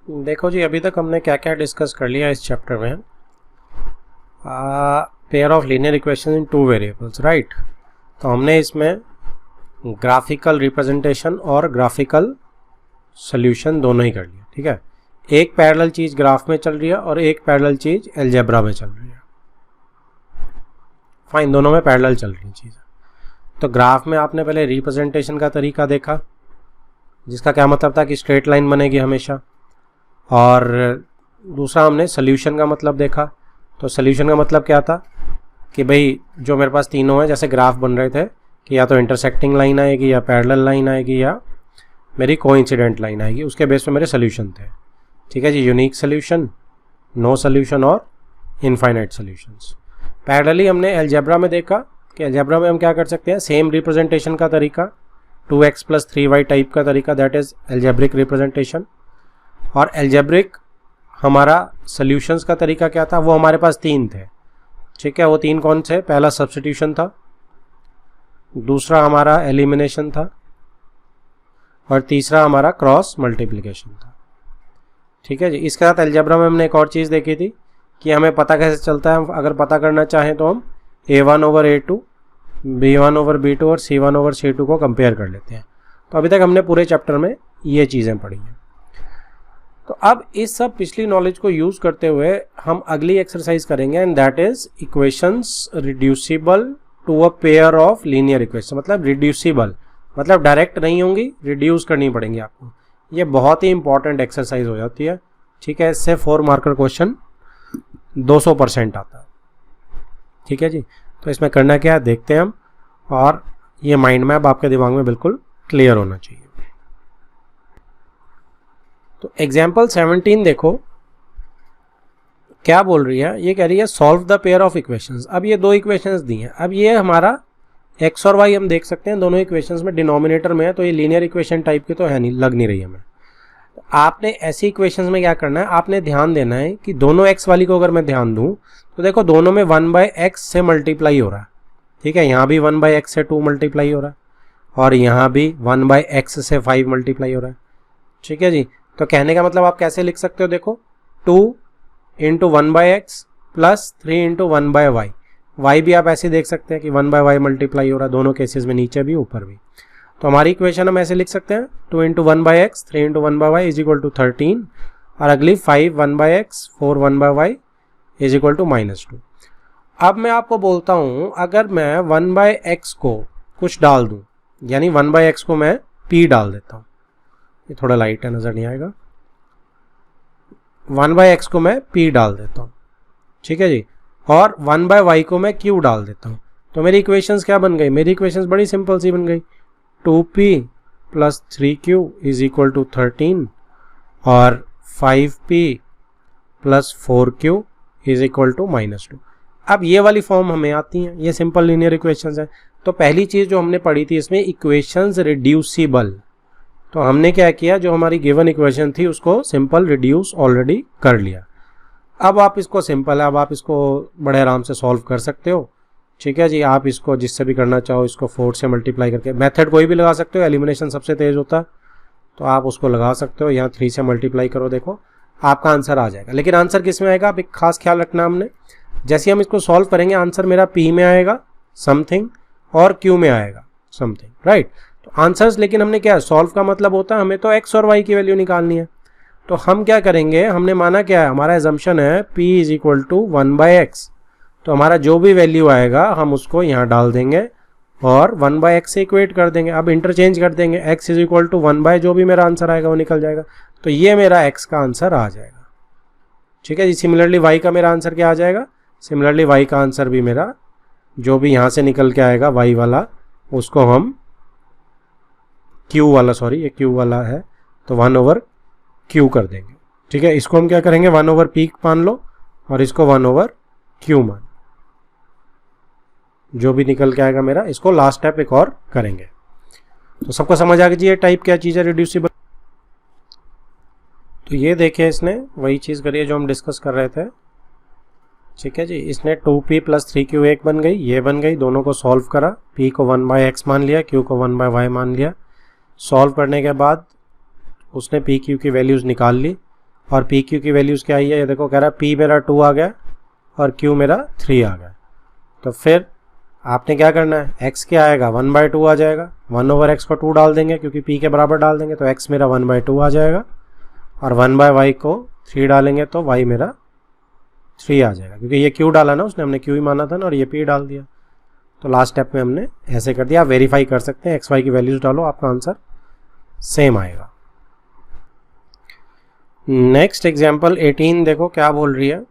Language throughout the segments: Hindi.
देखो जी, अभी तक हमने क्या क्या डिस्कस कर लिया इस चैप्टर में। Pair of linear equation in two variables, right. तो हमने इसमें ग्राफिकल रिप्रेजेंटेशन और ग्राफिकल सॉल्यूशन दोनों ही कर लिया, ठीक है। एक पैरेलल चीज़ ग्राफ में चल रही है और एक पैरेलल चीज़ अलजेब्रा में चल रही है। फाइन, दोनों में पैरेलल चल रही चीज़। तो ग्राफ में आपने पहले रिप्रेजेंटेशन का तरीका देखा, जिसका क्या मतलब था कि स्ट्रेट लाइन बनेगी हमेशा, और दूसरा हमने सोल्यूशन का मतलब देखा। तो सोल्यूशन का मतलब क्या था कि भाई जो मेरे पास तीनों है, जैसे ग्राफ बन रहे थे कि या तो इंटरसेक्टिंग लाइन आएगी या पैरेलल लाइन आएगी या मेरी कोइंसिडेंट लाइन आएगी, उसके बेस पे मेरे सोल्यूशन थे, ठीक है जी। यूनिक सोल्यूशन, नो सोल्यूशन और इनफाइनाइट सोल्यूशंस। पैरेलली हमने अलजेब्रा में देखा कि अलजेब्रा में हम क्या कर सकते हैं, सेम रिप्रेजेंटेशन का तरीका 2x + 3y टाइप का तरीका, दैट इज अलजेब्रिक रिप्रेजेंटेशन। और अलजेब्रिक हमारा सॉल्यूशंस का तरीका क्या था, वो हमारे पास तीन थे, ठीक है। वो तीन कौन से? पहला सब्स्टिट्यूशन था, दूसरा हमारा एलिमिनेशन था और तीसरा हमारा क्रॉस मल्टीप्लिकेशन था, ठीक है जी। इसके साथ अलजेब्रा में हमने एक और चीज़ देखी थी कि हमें पता कैसे चलता है। अगर पता करना चाहें तो हम a1/a2, b1/b2 और c1/c2 को कंपेयर कर लेते हैं। तो अभी तक हमने पूरे चैप्टर में ये चीज़ें पढ़ी हैं। तो अब इस सब पिछली नॉलेज को यूज़ करते हुए हम अगली एक्सरसाइज करेंगे, and that is equations reducible to a pair of linear equation. मतलब रिड्यूसिबल मतलब डायरेक्ट नहीं होंगी, रिड्यूस करनी पड़ेंगी आपको। ये बहुत ही इंपॉर्टेंट एक्सरसाइज हो जाती है, ठीक है। इससे 4 मार्कर क्वेश्चन 200% आता है, ठीक है जी। तो इसमें करना क्या है देखते हैं हम, और ये माइंड मैप आपके दिमाग में बिल्कुल क्लियर होना चाहिए। तो एग्जाम्पल 17 देखो क्या बोल रही है। ये कह रही है solve the pair of equations. अब ये दो इक्वेशंस दी हैं। अब ये हमारा x और y हम देख सकते हैं दोनों इक्वेशंस में डिनोमिनेटर में है, तो ये लीनियर इक्वेशन टाइप की तो है नहीं, लग नहीं रही हमें। तो आपने ऐसी इक्वेशंस में क्या करना है, आपने ध्यान देना है कि दोनों x वाली को अगर मैं ध्यान दूं तो देखो दोनों में 1/x से मल्टीप्लाई हो रहा है, ठीक है। यहाँ भी 1/x से 2 मल्टीप्लाई हो रहा है और यहाँ भी 1/x से 5 मल्टीप्लाई हो रहा है, ठीक है जी। तो कहने का मतलब आप कैसे लिख सकते हो, देखो 2 × 1/x + 3 × 1/y। y भी आप ऐसे देख सकते हैं कि 1/y मल्टीप्लाई हो रहा है, दोनों केसेस में, नीचे भी ऊपर भी। तो हमारी इक्वेशन हम ऐसे लिख सकते हैं 2 × 1/x 3 × 1/y = 13, और अगली 5 1/x 4 1/y = -2। अब मैं आपको बोलता हूँ अगर मैं 1/x को कुछ डाल दूँ, यानी 1/x को मैं p डाल देता हूँ, ये थोड़ा लाइट है, नज़र नहीं आएगा। 1/x को मैं p डाल देता हूँ, ठीक है जी, और 1/y को मैं q डाल देता हूँ। तो मेरी इक्वेशंस क्या बन गई? मेरी इक्वेशंस बड़ी सिंपल सी बन गई, 2p + 3q = 13 और 5p + 4q = -2। अब ये वाली फॉर्म हमें आती हैं, ये सिंपल लीनियर इक्वेशंस है। तो पहली चीज़ जो हमने पढ़ी थी इसमें इक्वेशंस रिड्यूसिबल, तो हमने क्या किया, जो हमारी गिवन इक्वेशन थी उसको सिंपल रिड्यूस ऑलरेडी कर लिया। अब आप इसको सिंपल है, अब आप इसको बड़े आराम से सॉल्व कर सकते हो, ठीक है जी। आप इसको जिससे भी करना चाहो, इसको 4 से मल्टीप्लाई करके, मेथड कोई भी लगा सकते हो, एलिमिनेशन सबसे तेज होता है तो आप उसको लगा सकते हो। यहाँ 3 से मल्टीप्लाई करो, देखो आपका आंसर आ जाएगा। लेकिन आंसर किस में आएगा, अब एक खास ख्याल रखना हमने, जैसे हम इसको सॉल्व करेंगे आंसर मेरा p में आएगा समथिंग और q में आएगा समथिंग, राइट। तो आंसर्स, लेकिन हमने क्या, सॉल्व का मतलब होता है हमें तो x और y की वैल्यू निकालनी है। तो हम क्या करेंगे, हमने माना क्या है, हमारा एजम्पशन है p = 1/x। तो हमारा जो भी वैल्यू आएगा हम उसको यहाँ डाल देंगे और 1/x से इक्वेट कर देंगे। अब इंटरचेंज कर देंगे, x = 1/, जो भी मेरा आंसर आएगा वो निकल जाएगा। तो ये मेरा x का आंसर आ जाएगा, ठीक है जी। सिमिलरली y का मेरा आंसर क्या आ जाएगा, सिमिलरली y का आंसर भी मेरा जो भी यहाँ से निकल के आएगा y वाला, उसको हम q वाला, सॉरी ये q वाला है तो 1/q कर देंगे, ठीक है। इसको हम क्या करेंगे, 1/p मान लो और इसको 1/q मान, जो भी निकल के आएगा मेरा, इसको लास्ट स्टेप एक और करेंगे। तो सबको समझ आ गई ये टाइप क्या चीज़ है, रिड्यूसिबल। तो ये देखिए इसने वही चीज़ करी है जो हम डिस्कस कर रहे थे, ठीक है जी। इसने 2p + 3q एक बन गई, ये बन गई, दोनों को सॉल्व करा, p को 1/x मान लिया, q को 1/y मान लिया। सॉल्व करने के बाद उसने p q की वैल्यूज़ निकाल ली और पी क्यू की वैल्यूज़ क्या आई है, ये देखो कह रहा है पी मेरा 2 आ गया और क्यू मेरा 3 आ गया। तो फिर आपने क्या करना है, एक्स क्या आएगा 1/2 आ जाएगा, 1/x को 2 डाल देंगे क्योंकि पी के बराबर डाल देंगे, तो एक्स मेरा 1/2 आ जाएगा, और 1/y को 3 डालेंगे तो y मेरा 3 आ जाएगा, क्योंकि ये क्यू डाला ना उसने, हमने क्यू ही माना था ना, और ये पी डाल दिया। तो लास्ट स्टेप में हमने ऐसे कर दिया। आप वेरीफाई कर सकते हैं, एक्स वाई की वैल्यूज डालो, आपका आंसर सेम आएगा। नेक्स्ट एग्जाम्पल 18 देखो क्या बोल रही है।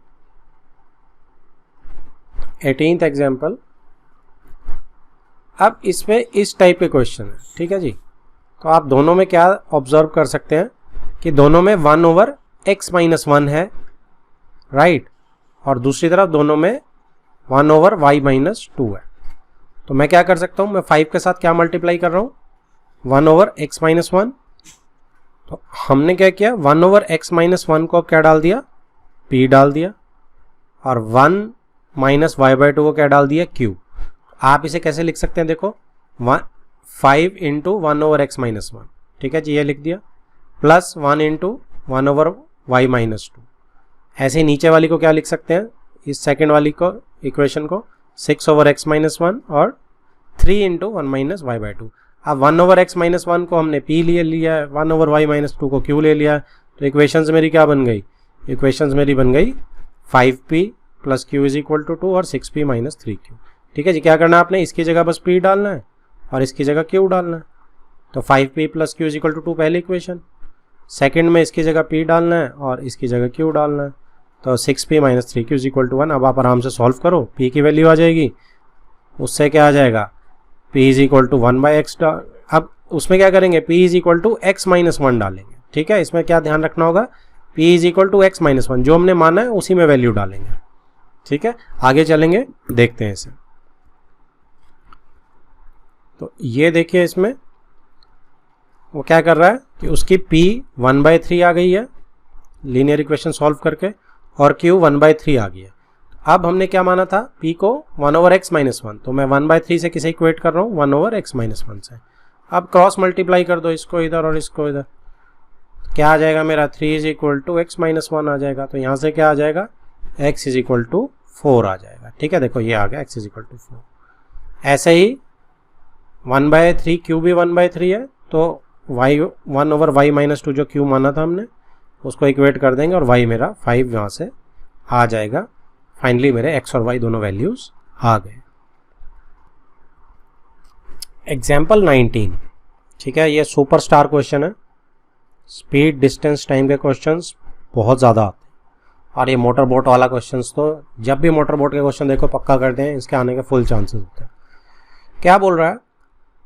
18th एग्जाम्पल, अब इसमें इस टाइप के क्वेश्चन है, ठीक है जी। तो आप दोनों में क्या ऑब्जर्व कर सकते हैं कि दोनों में 1/x-1 है, राइट, और दूसरी तरफ दोनों में 1/y-2 है। तो मैं क्या कर सकता हूं, मैं 5 के साथ क्या मल्टीप्लाई कर रहा हूं, 1/x-1। तो हमने क्या किया, 1/x-1 को क्या डाल दिया, p डाल दिया, और 1 - y/2 को क्या डाल दिया, q। आप इसे कैसे लिख सकते हैं, देखो 5 × 1/x-1, ठीक है जी, ये लिख दिया, प्लस 1 × 1/y-2। ऐसे नीचे वाली को क्या लिख सकते हैं, इस सेकेंड वाली को इक्वेशन को 6/x-1 और 3 × 1 - y/2। अब 1/x-1 को हमने p लिए लिया है, 1/y-2 को q ले लिया है, तो इक्वेशंस मेरी क्या बन गई, इक्वेशंस मेरी बन गई 5p + q = 2 और 6p - 3q। ठीक है जी, क्या करना है आपने, इसकी जगह बस p डालना है और इसकी जगह q डालना है। तो 5p + q = 2 पहली इक्वेशन, सेकंड में इसकी जगह p डालना है और इसकी जगह q डालना है, तो 6p - 3q = 1। अब आप आराम से सॉल्व करो, p की वैल्यू आ जाएगी, उससे क्या आ जाएगा, p = 1/x। अब उसमें क्या करेंगे, p = x-1 डालेंगे, ठीक है। इसमें क्या ध्यान रखना होगा, p = x-1, जो हमने माना है उसी में वैल्यू डालेंगे, ठीक है। आगे चलेंगे, देखते हैं इसे। तो ये देखिए, इसमें वो क्या कर रहा है कि उसकी p 1/3 आ गई है लीनियर इक्वेशन सॉल्व करके, और q 1/3 आ गई है। अब हमने क्या माना था, p को 1/x-1, तो मैं 1/3 से किसे इक्वेट कर रहा हूँ, 1/x-1 से। अब क्रॉस मल्टीप्लाई कर दो, इसको इधर और इसको इधर, क्या आ जाएगा मेरा, 3 = x-1 आ जाएगा। तो यहाँ से क्या आ जाएगा, x = 4 आ जाएगा, ठीक है। देखो ये आ गया, x = 4। ऐसे ही 1/3 q भी 1/3 है, तो y 1/y-2 जो q माना था हमने, उसको इक्वेट कर देंगे और y मेरा 5 यहाँ से आ जाएगा। फाइनली मेरे x और y दोनों वैल्यूज आ गए। एग्जाम्पल 19, ठीक है, ये सुपर स्टार क्वेश्चन है। स्पीड, डिस्टेंस, टाइम के क्वेश्चंस बहुत ज़्यादा आते हैं, और ये मोटर बोट वाला क्वेश्चंस तो जब भी मोटर बोट के क्वेश्चन देखो पक्का करते हैं, इसके आने के फुल चांसेस होते हैं। क्या बोल रहा है,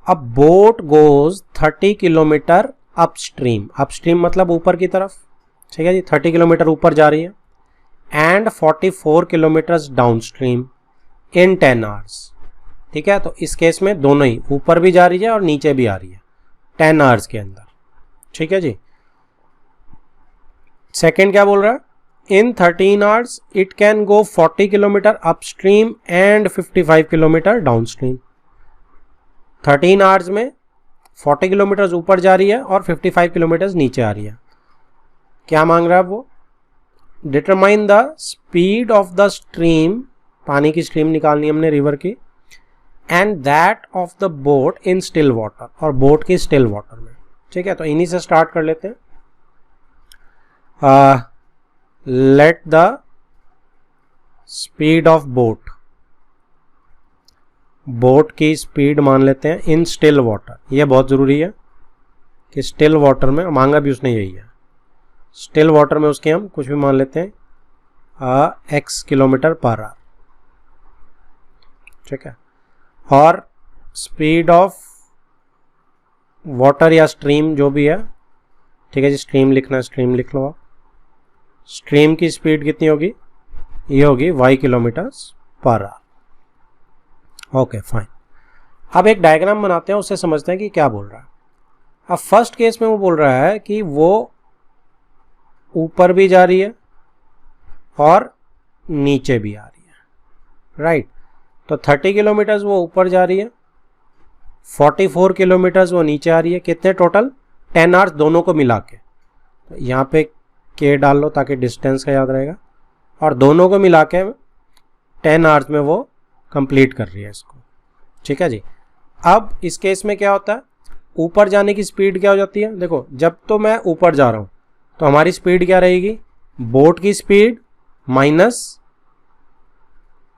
अ boat goes 30 kilometre upstream, upstream मतलब ऊपर की तरफ, ठीक है जी, 30 किलोमीटर ऊपर जा रही है, and 44 kilometre downstream in 10 hours. ठीक है, तो इस केस में दोनों ही, ऊपर भी जा रही है और नीचे भी आ रही है 10 आवर्स के अंदर, ठीक है जी। सेकेंड क्या बोल रहा है, इन 13 hours it can go 40 kilometre upstream and 55 kilometre downstream. 13 hours में 40 किलोमीटर ऊपर जा रही है और 55 किलोमीटर नीचे आ रही है। क्या मांग रहा है वो, determine the speed of the stream, पानी की स्ट्रीम निकालनी हमने रिवर की, and that of the boat in still water, और बोट की स्टिल वाटर में। ठीक है, तो इन्हीं से स्टार्ट कर लेते हैं। Late the speed of boat, boat की स्पीड मान लेते हैं इन स्टिल वाटर। यह बहुत ज़रूरी है कि स्टिल वाटर में, मांगा भी उसने यही है, स्टिल वाटर में उसके हम कुछ भी मान लेते हैं x किलोमीटर पर आवर। ठीक है, और स्पीड ऑफ वाटर या स्ट्रीम जो भी है, ठीक है जी, स्ट्रीम लिखना है, स्ट्रीम लिख लो आप। स्ट्रीम की स्पीड कितनी होगी, ये होगी y kilometres per our. Okay fine, अब एक डायग्राम बनाते हैं, उससे समझते हैं कि क्या बोल रहा है। अब फर्स्ट केस में वो बोल रहा है कि वो ऊपर भी जा रही है और नीचे भी आ रही है, राइट। तो 30 किलोमीटर्स वो ऊपर जा रही है, 44 किलोमीटर्स वो नीचे आ रही है। कितने टोटल, 10 आवर्स दोनों को मिला के। तो यहाँ पे के डाल लो ताकि डिस्टेंस का याद रहेगा, और दोनों को मिला के 10 आवर्स में वो कंप्लीट कर रही है इसको। ठीक है जी। अब इस केस में क्या होता है, ऊपर जाने की स्पीड क्या हो जाती है, देखो जब तो मैं ऊपर जा रहा हूँ तो हमारी स्पीड क्या रहेगी, बोट की स्पीड माइनस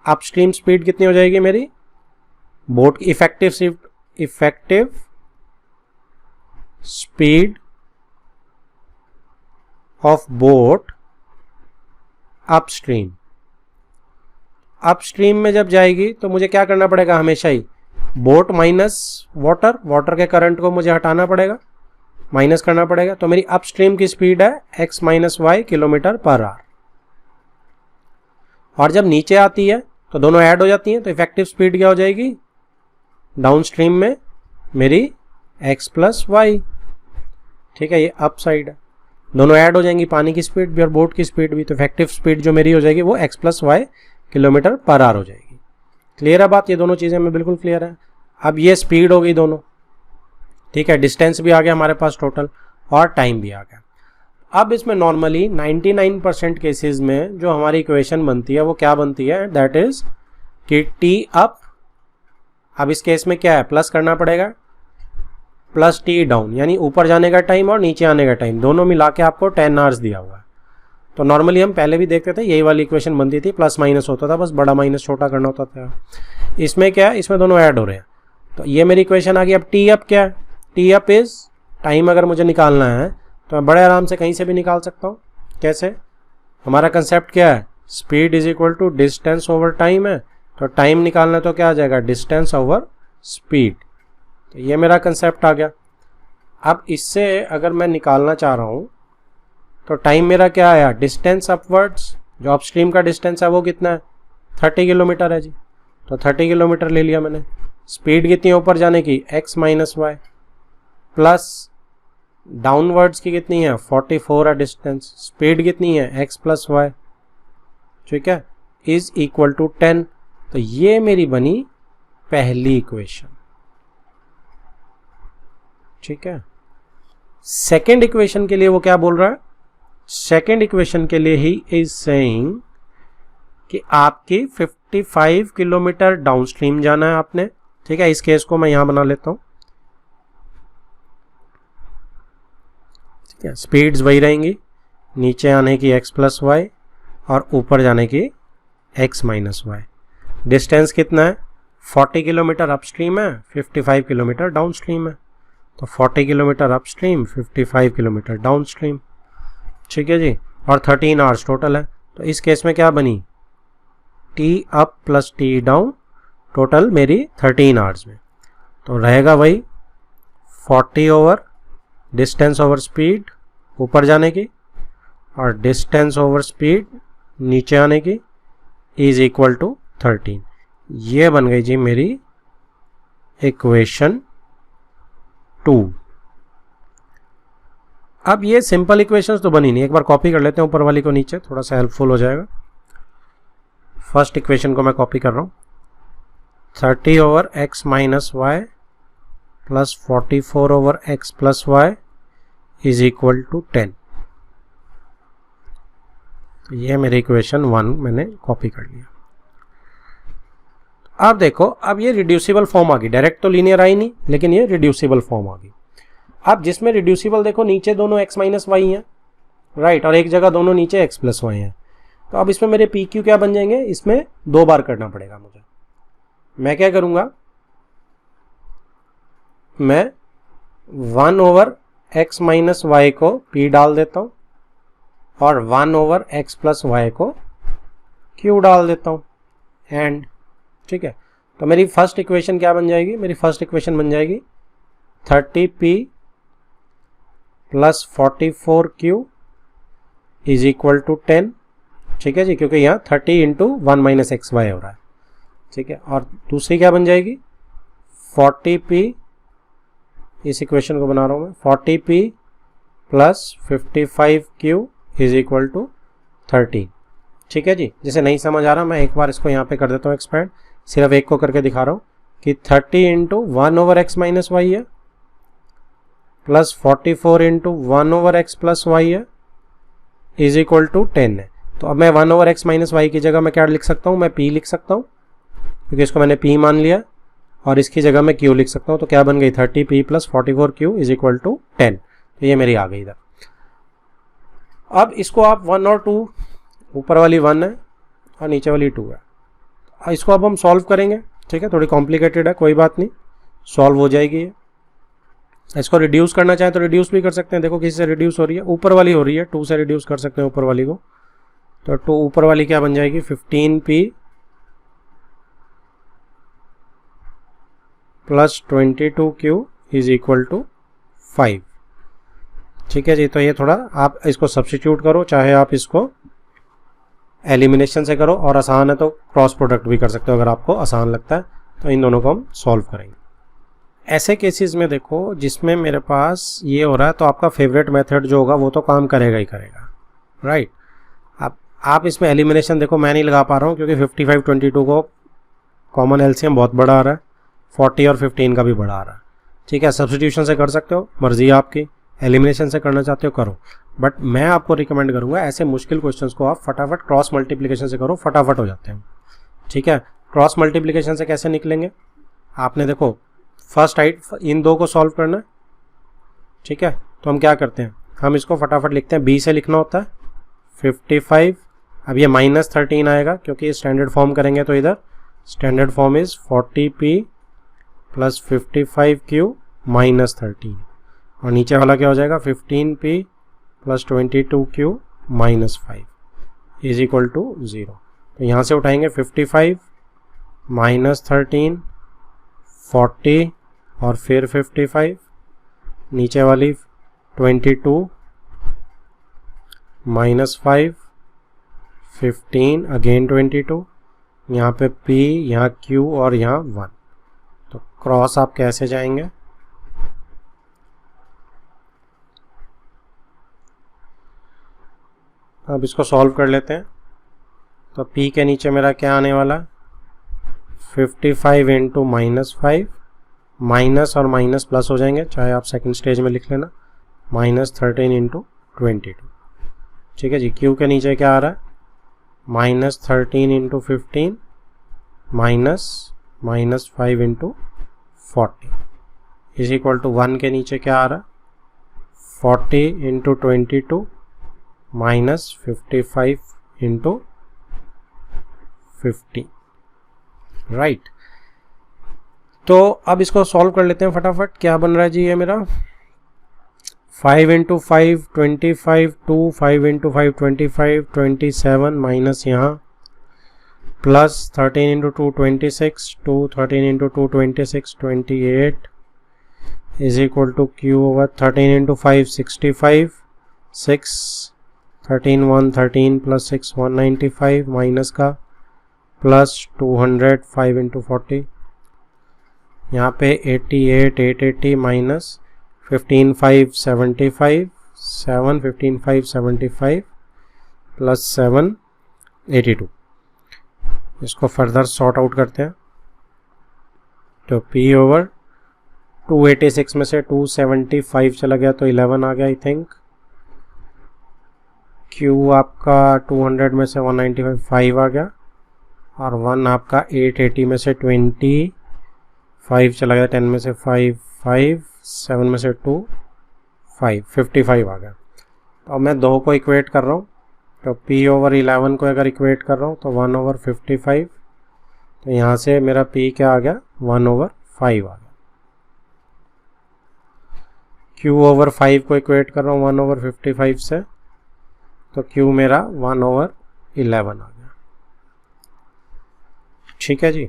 अपस्ट्रीम स्पीड कितनी हो जाएगी मेरी, बोट की effective speed of boat upstream. Upstream में जब जाएगी तो मुझे क्या करना पड़ेगा, हमेशा ही बोट माइनस वाटर के करंट को मुझे हटाना पड़ेगा, माइनस करना पड़ेगा, तो मेरी अपस्ट्रीम की स्पीड है x minus Y kilometre per hour. और जब नीचे आती है तो दोनों ऐड हो जाती हैं, तो इफेक्टिव स्पीड क्या हो जाएगी, डाउनस्ट्रीम में मेरी x प्लस वाई। ठीक है, ये अप साइड है, दोनों ऐड हो जाएंगी, पानी की स्पीड भी और बोट की स्पीड भी, तो इफेक्टिव स्पीड जो मेरी हो जाएगी वो x plus Y kilometre per hour हो जाएगी। क्लियर है बात, ये दोनों चीज़ें हमें बिल्कुल क्लियर है। अब ये स्पीड हो गई दोनों, ठीक है, डिस्टेंस भी आ गया हमारे पास टोटल, और टाइम भी आ गया। अब इसमें नॉर्मली 99% केसेस में जो हमारी इक्वेशन बनती है वो क्या बनती है, दैट इज कि टी अप, अब इस केस में क्या है, प्लस करना पड़ेगा, प्लस टी डाउन, यानी ऊपर जाने का टाइम और नीचे आने का टाइम दोनों मिला के आपको 10 आवर्स दिया हुआ है। तो नॉर्मली हम पहले भी देखते थे यही वाली इक्वेशन बनती थी, प्लस माइनस होता था, बस बड़ा माइनस छोटा करना होता था। इसमें क्या है, इसमें दोनों ऐड हो रहे हैं, तो ये मेरी इक्वेशन आ गई। अब टी अप क्या है, टी अप इज टाइम अगर मुझे निकालना है तो मैं बड़े आराम से कहीं से भी निकाल सकता हूँ। कैसे, हमारा कंसेप्ट क्या है, speed is equal to distance over time है, तो टाइम निकालना तो क्या आ जाएगा, डिस्टेंस ओवर स्पीड। तो ये मेरा कंसेप्ट आ गया। अब इससे अगर मैं निकालना चाह रहा हूँ तो टाइम मेरा क्या आया, डिस्टेंस अपवर्ड्स, जो अपस्ट्रीम का डिस्टेंस है वो कितना है, 30 किलोमीटर है जी, तो 30 किलोमीटर ले लिया मैंने। स्पीड कितनी है ऊपर जाने की, x minus Y, plus downwards की कितनी है, 44 है डिस्टेंस, स्पीड कितनी है, x प्लस वाई, ठीक है, इज इक्वल टू 10। तो ये मेरी बनी पहली इक्वेशन। ठीक है, सेकेंड इक्वेशन के लिए वो क्या बोल रहा है, सेकेंड इक्वेशन के लिए ही इज सेइंग कि आपकी 55 किलोमीटर डाउनस्ट्रीम जाना है आपने। ठीक है, इस केस को मैं यहां बना लेता हूं। ठीक है, स्पीड्स वही रहेंगी, नीचे आने की x प्लस वाई और ऊपर जाने की x माइनस वाई। डिस्टेंस कितना है, 40 किलोमीटर अपस्ट्रीम है, 55 किलोमीटर डाउनस्ट्रीम है, तो 40 किलोमीटर अपस्ट्रीम, 55 किलोमीटर डाउनस्ट्रीम। ठीक है जी, और 13 आवर्स टोटल है। तो इस केस में क्या बनी, T up plus T down, total मेरी 13 आवर्स में। तो रहेगा वही 40 ओवर डिस्टेंस ओवर स्पीड ऊपर जाने की, और डिस्टेंस ओवर स्पीड नीचे आने की, इज इक्वल टू 13। ये बन गई जी मेरी इक्वेशन 2। अब ये सिंपल इक्वेशंस तो बनी नहीं, एक बार कॉपी कर लेते हैं ऊपर वाली को नीचे, थोड़ा सा हेल्पफुल हो जाएगा। फर्स्ट इक्वेशन को मैं कॉपी कर रहा हूँ, 30 over x minus Y plus 44 over x plus Y is equal to 10। तो ये मेरी इक्वेशन 1 मैंने कॉपी कर लिया। अब देखो, अब ये रिड्यूसिबल फॉर्म आ गई, डायरेक्ट तो लीनियर आई नहीं, लेकिन ये रिड्यूसिबल फॉर्म आ गई। अब जिसमें रिड्यूसिबल देखो, नीचे दोनों x माइनस वाई हैं, राइट, और एक जगह दोनों नीचे x प्लस वाई हैं। तो अब इसमें मेरे पी क्यू क्या बन जाएंगे, इसमें 2 बार करना पड़ेगा मुझे। मैं क्या करूंगा, मैं 1 ओवर x माइनस वाई को p डाल देता हूं और 1 ओवर x प्लस वाई को q डाल देता हूं, एंड ठीक है। तो मेरी फर्स्ट इक्वेशन क्या बन जाएगी, मेरी फर्स्ट इक्वेशन बन जाएगी 30p plus 44q is equal to 10। ठीक है जी, क्योंकि यहाँ 30 इंटू 1 माइनस एक्स वाई हो रहा है। ठीक है, और दूसरी क्या बन जाएगी, 40p, इस इक्वेशन को बना रहा हूँ मैं, 40p plus 55q is equal to 13। ठीक है जी, जैसे नहीं समझ आ रहा मैं एक बार इसको यहाँ पे कर देता हूँ एक्सपैंड, सिर्फ एक को करके दिखा रहा हूँ कि 30 into 1 over x minus y है, plus 44 into 1 over x plus y है, इज इक्वल टू 10 है। तो अब मैं 1 ओवर एक्स माइनस वाई की जगह मैं क्या लिख सकता हूँ, मैं पी लिख सकता हूँ क्योंकि इसको मैंने पी मान लिया, और इसकी जगह मैं क्यू लिख सकता हूँ। तो क्या बन गई 30p plus 44q is equal to 10। तो ये मेरी आ गई इधर। अब इसको आप 1 और 2, ऊपर वाली 1 है और नीचे वाली 2 है, इसको अब हम सॉल्व करेंगे। ठीक है, थोड़ी कॉम्प्लिकेटेड है, कोई बात नहीं, सॉल्व हो जाएगी ये। इसको रिड्यूस करना चाहें तो रिड्यूस भी कर सकते हैं। देखो किसी से रिड्यूस हो रही है, ऊपर वाली हो रही है, 2 से रिड्यूस कर सकते हैं ऊपर वाली को। तो 2 ऊपर वाली क्या बन जाएगी 15p plus 22q is equal to 5। ठीक है जी। तो ये थोड़ा आप इसको सब्स्टिट्यूट करो, चाहे आप इसको एलिमिनेशन से करो, और आसान है तो क्रॉस प्रोडक्ट भी कर सकते हो अगर आपको आसान लगता है। तो इन दोनों को हम सॉल्व करेंगे। ऐसे केसेस में देखो जिसमें मेरे पास ये हो रहा है, तो आपका फेवरेट मेथड जो होगा वो तो काम करेगा ही करेगा, राइट। अब आप इसमें एलिमिनेशन देखो मैं नहीं लगा पा रहा हूँ क्योंकि 55 22 को कॉमन एलसीएम बहुत बड़ा आ रहा है, 40 और 15 का भी बड़ा आ रहा है। ठीक है, सब्स्टिट्यूशन से कर सकते हो, मर्जी है आपकी, एलिमिनेशन से करना चाहते हो करो, बट मैं आपको रिकमेंड करूंगा ऐसे मुश्किल क्वेश्चंस को आप फटाफट क्रॉस मल्टीप्लिकेशन से करो, फटाफट हो जाते हैं। ठीक है, क्रॉस मल्टीप्लिकेशन से कैसे निकलेंगे, आपने देखो फर्स्ट इन दो को सॉल्व करना है। ठीक है, तो हम क्या करते हैं, हम इसको फटाफट लिखते हैं, b से लिखना होता है 55। अब ये -13 आएगा क्योंकि स्टैंडर्ड फॉर्म करेंगे, तो इधर standard form is 40p plus 55q minus 13, और नीचे वाला क्या हो जाएगा 15p plus 22q minus 5 is equal to 0। तो यहाँ से उठाएंगे 55 माइनस 13 40 और फिर 55, नीचे वाली 22 माइनस 5 15 अगेन 22, यहाँ पे p, यहाँ q और यहाँ 1। तो क्रॉस आप कैसे जाएंगे, अब इसको सॉल्व कर लेते हैं। तो p के नीचे मेरा क्या आने वाला है 55 इंटू -5, माइनस और माइनस प्लस हो जाएंगे, चाहे आप सेकंड स्टेज में लिख लेना, -13 इंटू 22। ठीक है जी। q के नीचे क्या आ रहा है -13 into 15 minus 5 into 40 is equal to 1 के नीचे क्या आ रहा है 40 इंटू 22 माइनस 55 इंटू 50, राइट। तो अब इसको सॉल्व कर लेते हैं फटाफट। क्या बन रहा है जी, ये मेरा 5 इंटू 5 25, 2 5 इंटू 5 25 27, माइनस यहाँ plus 13 into 2 26, 2 13 into 2 26 28 is equal to q over 13 into 5 65, 6 13 1 13 plus 6 195 minus का प्लस 200 5 इंटू 40, यहाँ पे 88 880 माइनस 15 5 75 7 15 5 75 प्लस 7 82। इसको फर्दर सॉर्ट आउट करते हैं। तो p ओवर 286 में से 275 चला गया तो 11 आ गया आई थिंक। q आपका 200 में से 195 5 आ गया, और 1 आपका 880 में से 25 चला गया, 10 में से 5 5 7 में से 2 5 55 आ गया। तो अब मैं 2 को इक्वेट कर रहा हूँ, तो p ओवर 11 को अगर इक्वेट कर रहा हूँ तो 1 ओवर 55, तो यहाँ से मेरा p क्या आ गया 1 ओवर 5 आ गया। q ओवर 5 को इक्वेट कर रहा हूँ 1 ओवर 55 से, तो q मेरा 1 ओवर 11 आ गया। ठीक है जी।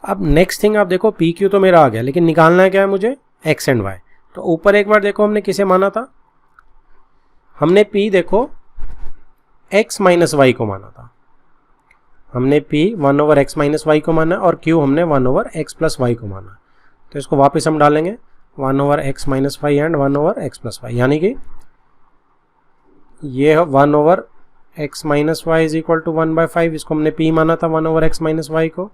अब नेक्स्ट थिंग आप देखो, पी क्यू तो मेरा आ गया, लेकिन निकालना है क्या है मुझे, एक्स एंड वाई। तो ऊपर एक बार देखो हमने किसे माना था, हमने पी देखो एक्स माइनस वाई को माना था, हमने P 1 over x minus Y को माना, और क्यू हमने 1 ओवर एक्स प्लस वाई को माना। तो इसको वापस हम डालेंगे 1 over x minus Y and 1 over x plus Y, यानी कि ये 1 over x minus Y is equal to 1/5, इसको हमने पी माना था 1 ओवर एक्स माइनस वाई को।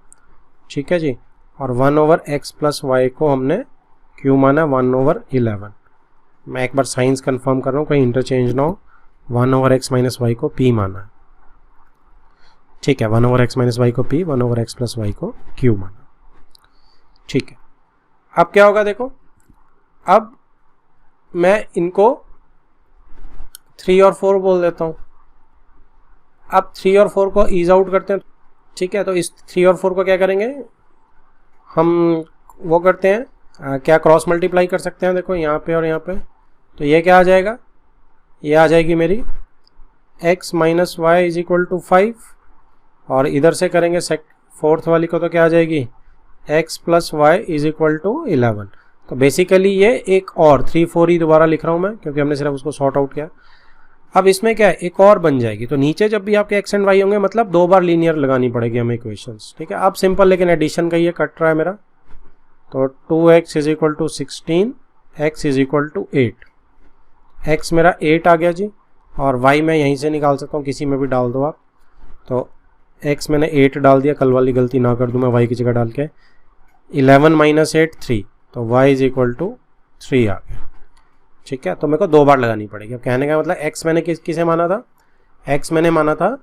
ठीक है जी। और 1 ओवर एक्स प्लस वाई को हमने क्यू माना 1 ओवर 11। मैं एक बार साइंस कंफर्म कर रहा हूँ, कहीं इंटरचेंज ना हो। 1 ओवर एक्स माइनस वाई को p माना है, ठीक है, 1 ओवर एक्स माइनस वाई को p, 1 over x plus Y को q माना, ठीक है। अब क्या होगा देखो, अब मैं इनको 3 और 4 बोल देता हूँ। अब 3 और 4 को ईज आउट करते हैं, ठीक है। तो इस 3 और 4 को क्या करेंगे हम, वो करते हैं क्या, क्रॉस मल्टीप्लाई कर सकते हैं, देखो यहाँ पे और यहाँ पे। तो ये क्या आ जाएगा, ये आ जाएगी मेरी x minus Y is equal to 5, और इधर से करेंगे फोर्थ वाली को तो क्या आ जाएगी x plus Y is equal to 11। तो बेसिकली ये एक और 3 4 ही दोबारा लिख रहा हूँ मैं, क्योंकि हमने सिर्फ उसको सॉर्ट आउट किया। अब इसमें क्या है, एक और बन जाएगी। तो नीचे जब भी आपके x एंड y होंगे, मतलब 2 बार लीनियर लगानी पड़ेगी हमें इक्वेशंस, ठीक है। अब सिंपल, लेकिन एडिशन का ये कट रहा है मेरा। तो 2x is equal to 16, x is equal to 8, x मेरा 8 आ गया जी, और y मैं यहीं से निकाल सकता हूँ, किसी में भी डाल दो आप। तो x मैंने 8 डाल दिया, कल वाली गलती ना कर दूँ मैं y की जगह डाल के। 11 माइनस 8 3, तो y इज इक्वल टू 3 आ गया, ठीक है। तो मेरे को 2 बार लगानी पड़ेगी। अब कहने का मतलब x मैंने किसे माना था, x मैंने माना था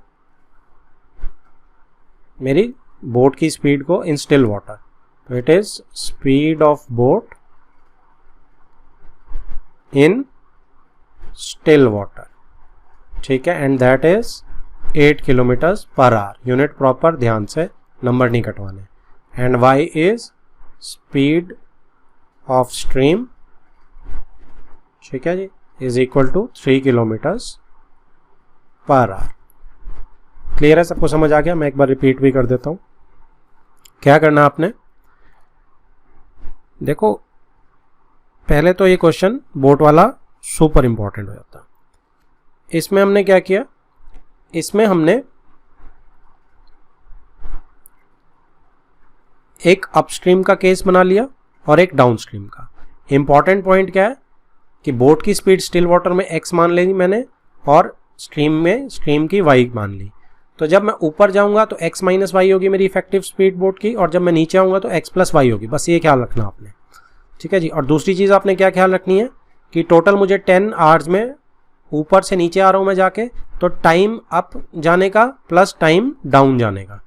मेरी बोट की स्पीड को इन स्टिल वाटर। तो it is speed of boat in still water, ठीक है, and that is 8 kilometres per hour. Unit proper, ध्यान से नंबर नहीं कटवाने। And y is speed of stream, ठीक है जी, is equal to 3 kilometres per hour. Clear है, सबको समझ आ गया? मैं एक बार रिपीट भी कर देता हूं। क्या करना आपने, देखो पहले तो ये क्वेश्चन बोट वाला सुपर इंपॉर्टेंट हो जाता। इसमें हमने क्या किया, इसमें हमने एक अपस्ट्रीम का केस बना लिया और एक डाउनस्ट्रीम का। इंपॉर्टेंट पॉइंट क्या है कि बोट की स्पीड स्टिल वाटर में x मान ली मैंने, और स्ट्रीम में स्ट्रीम की y मान ली। तो जब मैं ऊपर जाऊंगा तो x माइनस वाई होगी मेरी इफेक्टिव स्पीड बोट की, और जब मैं नीचे आऊंगा तो x प्लस वाई होगी। बस ये ख्याल रखना आपने, ठीक है जी। और दूसरी चीज़ आपने क्या ख्याल रखनी है कि टोटल मुझे 10 आवर्स में ऊपर से नीचे आ रहा हूँ मैं जाके, तो टाइम अप जाने का प्लस टाइम डाउन जाने का,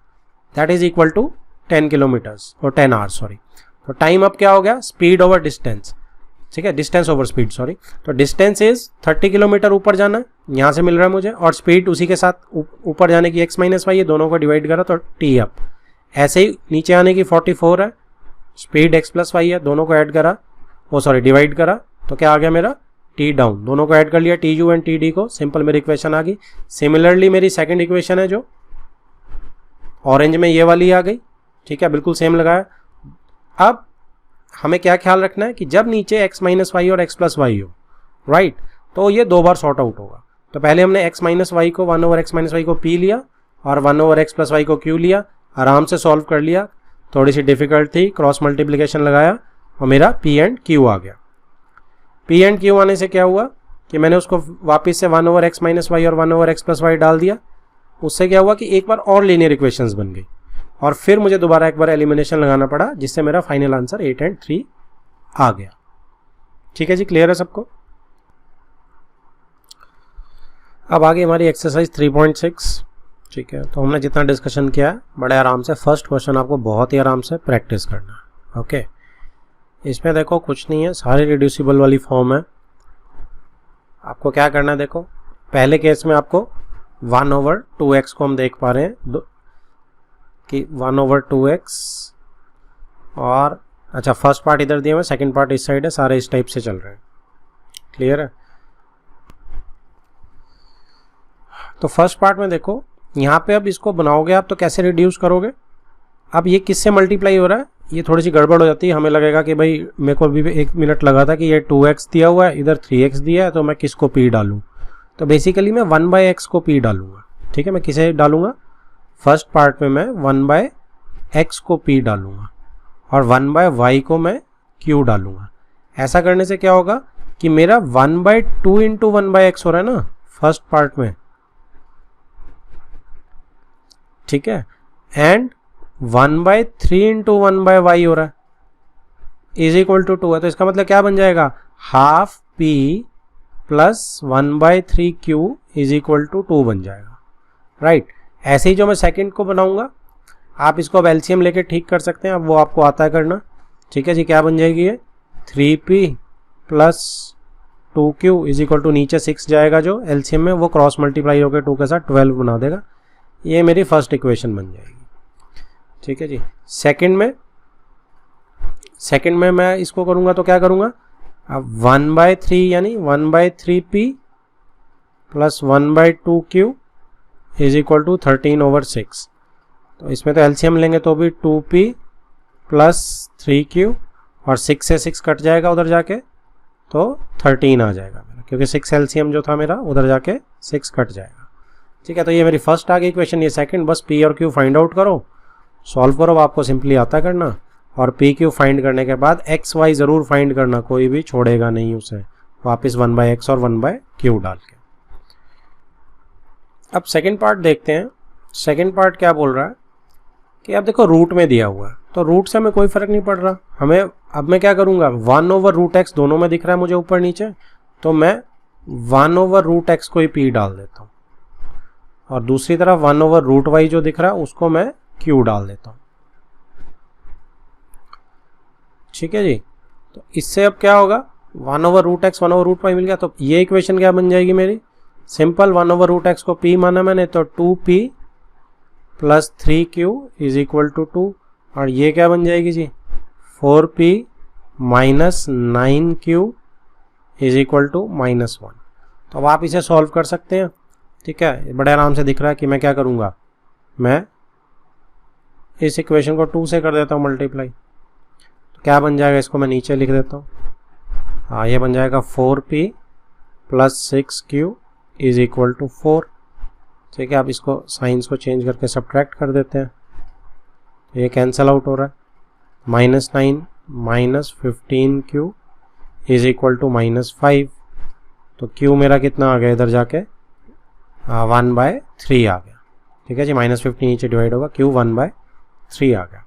that is equal to 10 kilometres और 10 आवर्स, सॉरी। तो टाइम अप क्या हो गया, स्पीड ओवर डिस्टेंस, ठीक है, डिस्टेंस ओवर स्पीड, सॉरी। तो डिस्टेंस इज 30 किलोमीटर ऊपर जाना है, यहाँ से मिल रहा है मुझे, और स्पीड उसी के साथ ऊपर जाने की x माइनस वाई, ये दोनों को डिवाइड करा तो t अप। ऐसे ही नीचे आने की 44 है, स्पीड x प्लस वाई है, दोनों को ऐड करा, वो सॉरी डिवाइड करा, तो क्या आ गया मेरा t डाउन। दोनों को ऐड कर लिया, T U and T D को, सिंपल मेरी इक्वेशन आ गई। सिमिलरली मेरी सेकंड इक्वेशन है जो ऑरेंज में ये वाली आ गई, ठीक है, बिल्कुल सेम लगाया। अब हमें क्या ख्याल रखना है कि जब नीचे x माइनस वाई और x प्लस वाई हो, राइट, तो ये 2 बार सॉर्ट आउट होगा। तो पहले हमने x माइनस वाई को 1 ओवर x माइनस वाई को p लिया, और 1 ओवर x प्लस वाई को q लिया, आराम से सॉल्व कर लिया। थोड़ी सी डिफिकल्ट थी, क्रॉस मल्टीप्लिकेशन लगाया और मेरा p एंड q आ गया। p एंड q आने से क्या हुआ कि मैंने उसको वापस से 1 ओवर x माइनस वाई और 1 ओवर x प्लस वाई डाल दिया। उससे क्या हुआ कि एक बार और लीनियर इक्वेशंस बन गई, और फिर मुझे दोबारा एक बार एलिमिनेशन लगाना पड़ा, जिससे मेरा फाइनल आंसर 8 एंड 3 आ गया। ठीक है जी, क्लियर है सबको? अब आगे हमारी एक्सरसाइज 3.6, ठीक है। तो हमने जितना डिस्कशन किया है बड़े आराम से, फर्स्ट क्वेश्चन आपको बहुत ही आराम से प्रैक्टिस करना है, ओके। इसमें देखो कुछ नहीं है, सारी रिड्यूसिबल वाली फॉर्म है। आपको क्या करना है, देखो पहले केस में आपको 1 ओवर 2x को हम देख पा रहे हैं कि 1 ओवर 2x, और अच्छा फर्स्ट पार्ट इधर दिया हुआ है, सेकंड पार्ट इस साइड है, सारे इस टाइप से चल रहे हैं, क्लियर है। तो फर्स्ट पार्ट में देखो यहाँ पे अब इसको बनाओगे आप तो कैसे रिड्यूस करोगे। अब ये किससे मल्टीप्लाई हो रहा है, ये थोड़ी सी गड़बड़ हो जाती है, हमें लगेगा कि भाई मेरे को अभी 1 मिनट लगा था कि ये 2x दिया हुआ है, इधर 3x दिया है, तो मैं किसको p डालूँ। तो बेसिकली मैं 1/x को p डालूंगा, ठीक है। मैं किसे डालूंगा, फर्स्ट पार्ट में मैं 1/x को p डालूंगा, और 1/y को मैं q डालूंगा। ऐसा करने से क्या होगा कि मेरा 1/2 इंटू 1/x हो रहा है ना फर्स्ट पार्ट में, ठीक है, एंड 1/3 इंटू 1/y हो रहा है, इज इक्वल टू 2 है। तो इसका मतलब क्या बन जाएगा, half p plus 1/3Q is equal to 2 बन जाएगा, राइट। ऐसे ही जो मैं सेकंड को बनाऊंगा, आप इसको अब एलसीएम लेके ठीक कर सकते हैं, अब वो आपको आता है करना, ठीक है जी। क्या बन जाएगी ये 3P plus 2Q is equal to, नीचे 6 जाएगा जो एलसीएम में, वो क्रॉस मल्टीप्लाई होकर 2 के साथ 12 बना देगा। ये मेरी फर्स्ट इक्वेशन बन जाएगी, ठीक है जी। सेकंड में मैं इसको करूंगा तो क्या करूंगा, अब 1/3 यानी 1/3P plus 1/2Q is equal to 13/6। तो इसमें तो एलसीएम लेंगे तो भी 2P प्लस 3Q, और 6 से 6 कट जाएगा उधर जाके, तो 13 आ जाएगा मेरा, क्योंकि 6 एलसीएम जो था मेरा उधर जाके 6 कट जाएगा, ठीक है। तो ये मेरी फर्स्ट आ गई इक्वेशन, ये सेकंड। बस P और Q फाइंड आउट करो, सॉल्व करो, आपको सिंपली आता करना। और PQ फाइंड करने के बाद XY ज़रूर फाइंड करना, कोई भी छोड़ेगा नहीं उसे, वापस 1/x और 1/q डाल के। अब सेकंड पार्ट देखते हैं। सेकंड पार्ट क्या बोल रहा है कि अब देखो रूट में दिया हुआ है, तो रूट से हमें कोई फ़र्क नहीं पड़ रहा हमें। अब मैं क्या करूँगा, 1/√x दोनों में दिख रहा है मुझे ऊपर नीचे, तो मैं 1/√x को ही P डाल देता हूँ, और दूसरी तरफ 1/√y जो दिख रहा है उसको मैं Q डाल देता हूँ, ठीक है जी। तो इससे अब क्या होगा, 1/√x 1/√y मिल गया। तो ये इक्वेशन क्या बन जाएगी मेरी, सिंपल 1/√x को P माना मैंने, तो 2P plus 3Q is equal to 2, और ये क्या बन जाएगी जी 4P minus 9Q is equal to -1। तो अब आप इसे सॉल्व कर सकते हैं, ठीक है। बड़े आराम से दिख रहा है कि मैं क्या करूँगा, मैं इस इक्वेशन को 2 से कर देता हूँ मल्टीप्लाई, तो क्या बन जाएगा, इसको मैं नीचे लिख देता हूँ। हाँ, ये बन जाएगा 4P plus 6Q is equal to 4, ठीक है। आप इसको साइंस को चेंज करके सब्ट्रैक्ट कर देते हैं, ये कैंसल आउट हो रहा है। -9 minus 15Q is equal to -5, तो Q मेरा कितना आ गया इधर जाके 1/3 आ गया, ठीक है जी। -15 नीचे डिवाइड होगा, Q 1/3 आ गया।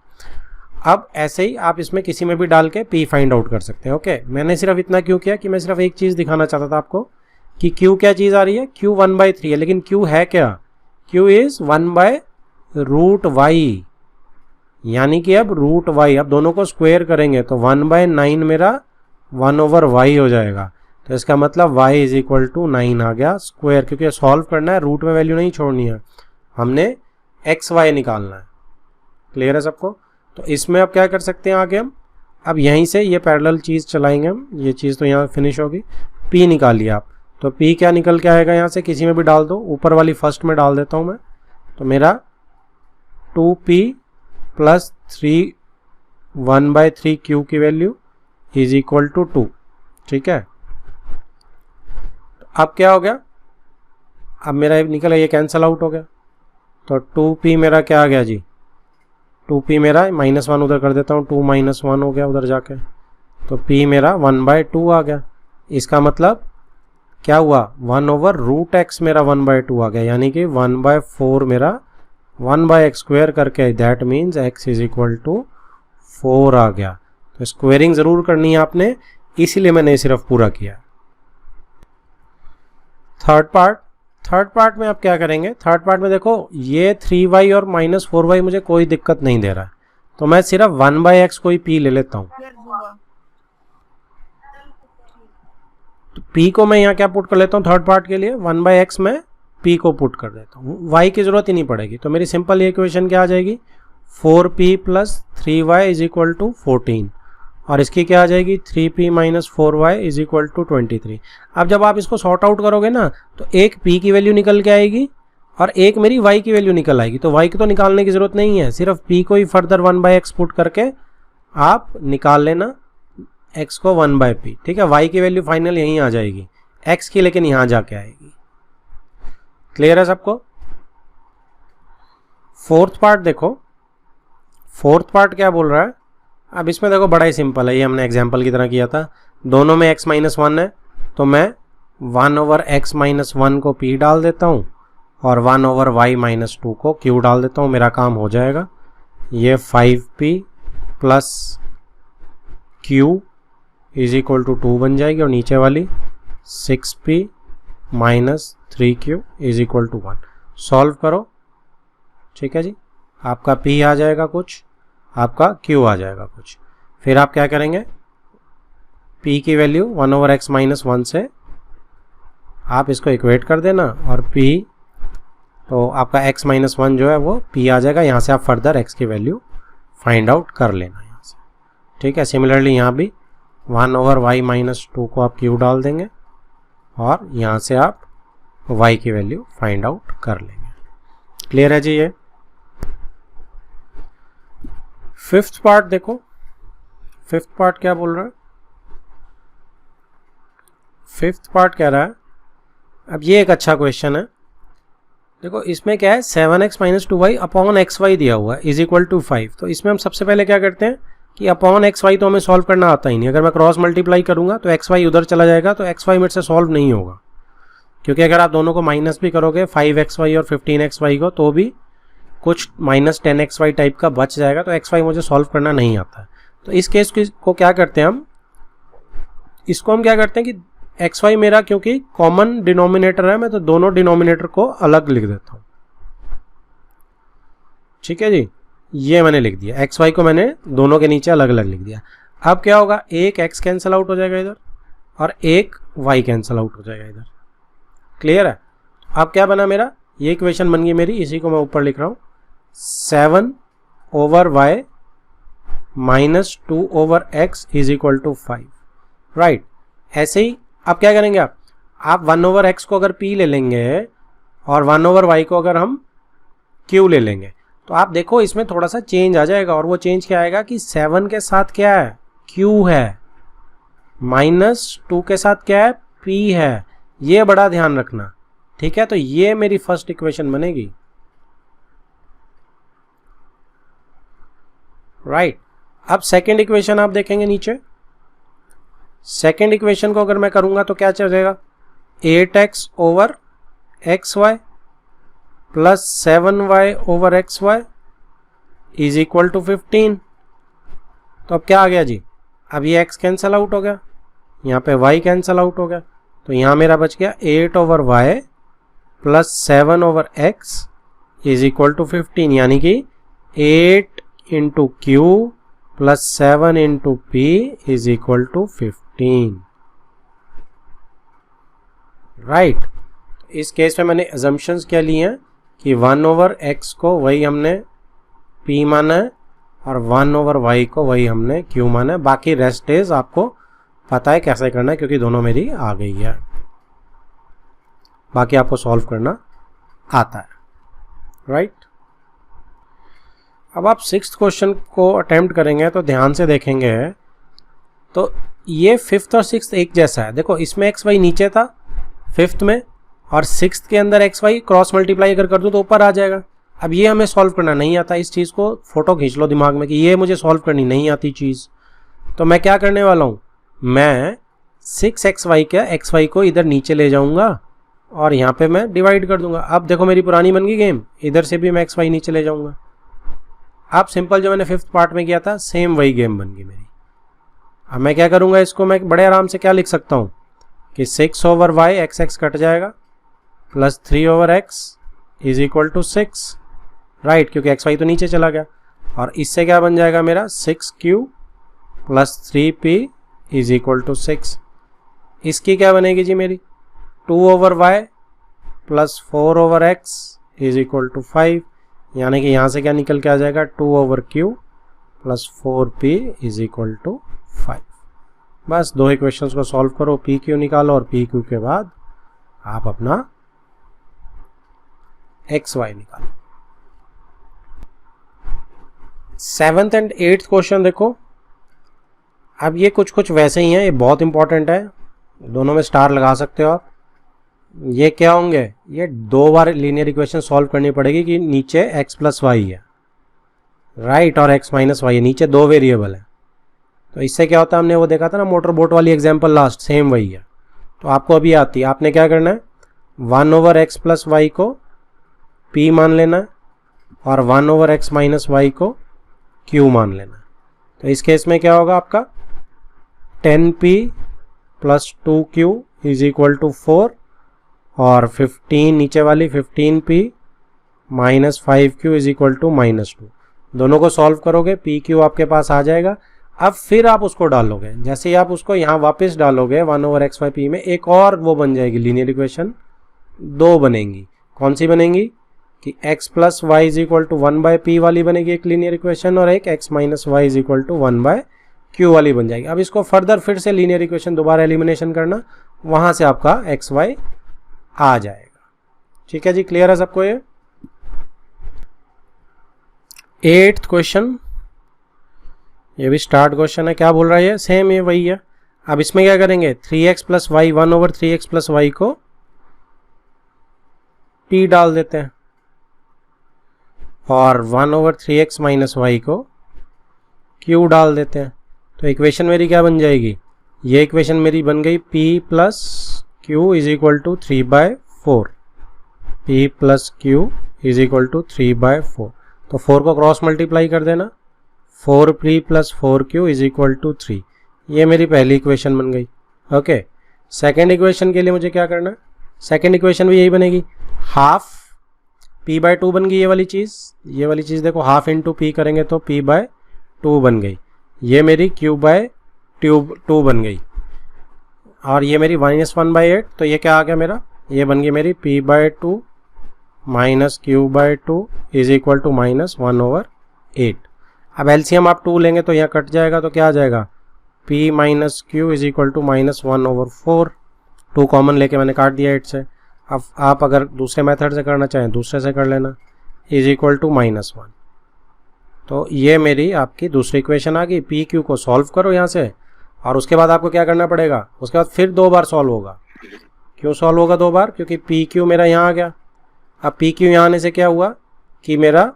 अब ऐसे ही आप इसमें किसी में भी डाल के P फाइंड आउट कर सकते हैं, ओके। मैंने सिर्फ इतना क्यों किया कि मैं सिर्फ एक चीज़ दिखाना चाहता था आपको कि Q क्या चीज़ आ रही है, Q 1/3 है, लेकिन Q है क्या, Q इज़ 1/√y, यानी कि अब √y, अब दोनों को स्क्वायर करेंगे तो 1/9 मेरा 1/y हो जाएगा। तो इसका मतलब y इज इक्वल टू 9 आ गया स्क्वायर, क्योंकि सॉल्व करना है, रूट में वैल्यू नहीं छोड़नी है, हमने XY निकालना है। क्लियर है सबको। तो इसमें अब क्या कर सकते हैं आगे हम, अब यहीं से ये पैरेलल चीज़ चलाएंगे हम, ये चीज़ तो यहाँ फिनिश होगी। P निकालिए आप, तो P क्या निकल के आएगा, यहाँ से किसी में भी डाल दो, ऊपर वाली फर्स्ट में डाल देता हूँ मैं, तो मेरा 2P प्लस 1/3Q की वैल्यू इज इक्वल टू 2, ठीक है। अब क्या हो गया, अब मेरा निकला, ये कैंसल आउट हो गया, तो 2P मेरा क्या आ गया जी, 2P मेरा -1 उधर कर देता हूँ, 2 - 1 हो गया उधर जाके, तो P मेरा 1/2 आ गया। इसका मतलब क्या हुआ, 1/√x मेरा 1/2 आ गया, यानी कि 1/4 मेरा 1/x² करके, that means x is equal to 4 आ गया। तो स्क्वेयरिंग ज़रूर करनी है आपने, इसीलिए मैंने सिर्फ पूरा किया। थर्ड पार्ट में आप क्या करेंगे, थर्ड पार्ट में देखो ये 3y और -4y मुझे कोई दिक्कत नहीं दे रहा है, तो मैं सिर्फ 1/x को ही P ले लेता हूँ। तो P को मैं यहाँ क्या पुट कर लेता हूँ, थर्ड पार्ट के लिए 1/x में P को पुट कर देता हूँ, y की ज़रूरत ही नहीं पड़ेगी। तो मेरी सिंपल ये इक्वेशन क्या आ जाएगी, 4P plus 3y is equal to 14, और इसकी क्या आ जाएगी 3P minus 4y is equal to 23। अब जब आप इसको सॉर्ट आउट करोगे ना, तो एक P की वैल्यू निकल के आएगी और एक मेरी y की वैल्यू निकल आएगी। तो y की तो निकालने की ज़रूरत नहीं है, सिर्फ P को ही फर्दर 1/x पुट करके आप निकाल लेना x को 1/p, ठीक है। y की वैल्यू फाइनल यहीं आ जाएगी, x की लेकिन यहाँ जाके आएगी। क्लियर है सबको। फोर्थ पार्ट देखो, फोर्थ पार्ट क्या बोल रहा है, अब इसमें देखो बड़ा ही सिंपल है, ये हमने एग्जाम्पल की तरह किया था, दोनों में x - 1 है, तो मैं 1/x - 1 को P डाल देता हूँ और 1/y - 2 को Q डाल देता हूँ, मेरा काम हो जाएगा। ये 5P plus Q is equal to 2 बन जाएगी, और नीचे वाली 6p minus 3q is equal to 1। Solve करो, ठीक है जी। आपका p आ जाएगा कुछ, आपका q आ जाएगा कुछ। फिर आप क्या करेंगे, p की वैल्यू 1/x माइनस 1 से आप इसको इक्वेट कर देना, और p तो आपका x माइनस 1 जो है वो p आ जाएगा। यहाँ से आप फर्दर x की वैल्यू फाइंड आउट कर लेना यहाँ से, ठीक है। सिमिलरली यहाँ भी 1/y माइनस 2 को आप q डाल देंगे, और यहाँ से आप y की वैल्यू फाइंड आउट कर लेंगे। क्लियर है जी। ये फिफ्थ पार्ट देखो, फिफ्थ पार्ट क्या बोल रहा है, फिफ्थ पार्ट कह रहा है, अब ये एक अच्छा क्वेश्चन है। देखो इसमें क्या है, 7x minus 2y upon x Y दिया हुआ है इज इक्वल टू 5। तो इसमें हम सबसे पहले क्या करते हैं कि अपॉन एक्स वाई तो हमें सॉल्व करना आता ही नहीं। अगर मैं क्रॉस मल्टीप्लाई करूंगा तो एक्स वाई उधर चला जाएगा, तो एक्स वाई मेरे से सॉल्व नहीं होगा, क्योंकि अगर आप दोनों को माइनस भी करोगे 5xy और 15xy को, तो भी कुछ माइनस 10xy टाइप का बच जाएगा, तो xy मुझे सॉल्व करना नहीं आता है। तो इस केस को क्या करते हैं हम, इसको हम क्या करते हैं कि xy मेरा क्योंकि कॉमन डिनोमिनेटर है, मैं तो दोनों डिनोमिनेटर को अलग लिख देता हूं, ठीक है जी। ये मैंने लिख दिया, xy को मैंने दोनों के नीचे अलग अलग लिख दिया। अब क्या होगा, एक x कैंसिल आउट हो जाएगा इधर, और एक y कैंसिल आउट हो जाएगा इधर। क्लियर है। अब क्या बना मेरा, ये इक्वेशन बन गई मेरी, इसी को मैं ऊपर लिख रहा हूं, 7/y minus 2/x is equal to 5। Right, ऐसे ही अब क्या करेंगे आप 1/x को अगर p ले लेंगे और 1/y को अगर हम q ले लेंगे, तो आप देखो इसमें थोड़ा सा चेंज आ जाएगा, और वो चेंज क्या आएगा कि 7 के साथ क्या है, q है, माइनस 2 के साथ क्या है, p है। ये बड़ा ध्यान रखना, ठीक है। तो ये मेरी फर्स्ट इक्वेशन बनेगी। राइट, अब सेकंड इक्वेशन आप देखेंगे नीचे, सेकंड इक्वेशन को अगर मैं करूंगा तो क्या चलेगा, 8x over xy plus 7y over xy is equal to 15। तो अब क्या आ गया जी, अब ये x कैंसल आउट हो गया, यहाँ पे y कैंसल आउट हो गया, तो यहाँ मेरा बच गया 8/y plus 7/x is equal to 15, यानी कि 8 into Q plus 7 into P is equal to 15। Right, इस केस में मैंने अजम्पशंस क्या लिए हैं कि 1/x को वही हमने p माना है, और 1/y को वही हमने q माना है। बाकी रेस्ट इज आपको पता है कैसे करना है, क्योंकि दोनों मेरी आ गई है, बाकी आपको सॉल्व करना आता है। राइट, अब आप सिक्स्थ क्वेश्चन को अटेम्प्ट करेंगे तो ध्यान से देखेंगे, तो ये फिफ्थ और सिक्स्थ एक जैसा है। देखो इसमें एक्स वाई नीचे था फिफ्थ में, और सिक्स्थ के अंदर एक्स वाई क्रॉस मल्टीप्लाई अगर कर दूं तो ऊपर आ जाएगा। अब ये हमें सॉल्व करना नहीं आता, इस चीज़ को फोटो खींच लो दिमाग में कि ये मुझे सॉल्व करनी नहीं आती चीज़। तो मैं क्या करने वाला हूँ, मैं 6xy का xy को इधर नीचे ले जाऊंगा और यहाँ पे मैं डिवाइड कर दूंगा। अब देखो मेरी पुरानी बन गई गेम, इधर से भी मैं xy नीचे ले जाऊंगा। अब सिंपल जो मैंने फिफ्थ पार्ट में किया था सेम वही गेम बन गई मेरी। अब मैं क्या करूंगा, इसको मैं बड़े आराम से क्या लिख सकता हूँ कि 6/y x कट जाएगा plus 3/x is equal to 6। Right, क्योंकि xy तो नीचे चला गया, और इससे क्या बन जाएगा मेरा 6q plus 3p is equal to 6। इसकी क्या बनेगी जी मेरी 2/y plus 4/x is equal to 5, यानी कि यहाँ से क्या निकल के आ जाएगा 2/q plus 4p is equal to 5। बस दो इक्वेशंस को सॉल्व करो, पी क्यू निकालो, और पी क्यू के बाद आप अपना एक्स वाई निकालो। सेवेंथ एंड एट्थ क्वेश्चन देखो, अब ये कुछ कुछ वैसे ही हैं, ये बहुत इंपॉर्टेंट है, दोनों में स्टार लगा सकते हो आप। ये क्या होंगे, ये दो बार लीनियर इक्वेशन सॉल्व करनी पड़ेगी कि नीचे x प्लस वाई है, राइट, और x माइनस वाई है, नीचे दो वेरिएबल है। तो इससे क्या होता है, हमने वो देखा था ना मोटर बोट वाली एग्जांपल लास्ट, सेम वही है। तो आपको अभी आती है, आपने क्या करना है 1/x प्लस वाई को p मान लेना है, और 1/x माइनस वाई को q मान लेना है। तो इस केस में क्या होगा आपका 10p plus 2q is equal to 4 और 15 नीचे वाली 15p minus 5q is equal to -2। दोनों को सॉल्व करोगे pq आपके पास आ जाएगा। अब फिर आप उसको डालोगे, जैसे ही आप उसको यहाँ वापस डालोगे 1/xy में एक और वो बन जाएगी लीनियर इक्वेशन, दो बनेंगी। कौन सी बनेंगी कि x plus Y is equal to 1/p वाली बनेगी एक लीनियर इक्वेशन, और एक x minus Y is equal to 1/q वाली बन जाएगी। अब इसको फर्दर फिर से लीनियर इक्वेशन दोबारा एलिमिनेशन करना, वहां से आपका एक्स वाई आ जाएगा। ठीक है जी, क्लियर है सबको ये। 8th क्वेश्चन, ये भी स्टार्ट क्वेश्चन है। क्या बोल रहा है ये? सेम ये वही है। अब इसमें क्या करेंगे, 3x plus Y 1/3x plus Y को p डाल देते हैं और 1/3x माइनस वाई को q डाल देते हैं। तो इक्वेशन मेरी क्या बन जाएगी, ये इक्वेशन मेरी बन गई p plus q is equal to 3/4। p plus q is equal to 3/4। तो 4 को क्रॉस मल्टीप्लाई कर देना, 4p plus 4q is equal to 3। ये मेरी पहली इक्वेशन बन गई। ओके, सेकेंड इक्वेशन के लिए मुझे क्या करना है, सेकेंड इक्वेशन भी यही बनेगी, हाफ p/2 बन गई ये वाली चीज़ देखो, हाफ इंटू p करेंगे तो p/2 बन गई। ये मेरी q/2 बन गई, और ये मेरी -1/8, तो ये क्या आ गया मेरा, ये बन गई मेरी p/2 minus q/2 is equal to -1/8। अब एलसीएम आप 2 लेंगे तो यहाँ कट जाएगा, तो क्या आ जाएगा, p minus Q is equal to -1/4। 2 common लेके मैंने काट दिया 8 से। अब आप अगर दूसरे मेथड से करना चाहें दूसरे से कर लेना, इज इक्वल टू -1। तो ये मेरी आपकी दूसरी इक्वेशन आ गई। पी क्यू को सॉल्व करो यहाँ से, और उसके बाद आपको क्या करना पड़ेगा, उसके बाद फिर 2 बार सॉल्व होगा। क्यों सॉल्व होगा 2 बार, क्योंकि पी क्यू मेरा यहाँ आ गया। अब पी क्यू यहाँ आने से क्या हुआ कि मेरा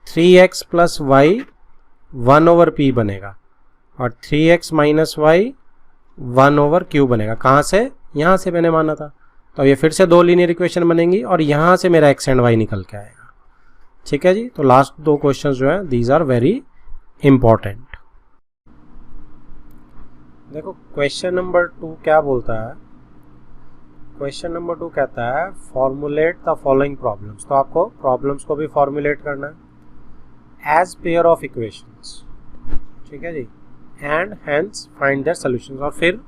3x प्लस वाई 1/p बनेगा, और 3x माइनस वाई 1/q बनेगा। कहाँ से, यहाँ से मैंने माना था। तो ये फिर से 2 लीनियर इक्वेशन बनेंगी, और यहाँ से मेरा x एंड y निकल के आएगा। ठीक है जी। तो लास्ट 2 क्वेश्चन जो है दीज आर वेरी इंपॉर्टेंट। देखो क्वेश्चन नंबर 2 क्या बोलता है, क्वेश्चन नंबर 2 कहता है फॉर्मुलेट द फॉलोइंग प्रॉब्लम्स। तो आपको प्रॉब्लम्स को भी फॉर्मुलेट करना है एज पेयर ऑफ इक्वेशंस। ठीक है जी, and hence find their solutions, और फिर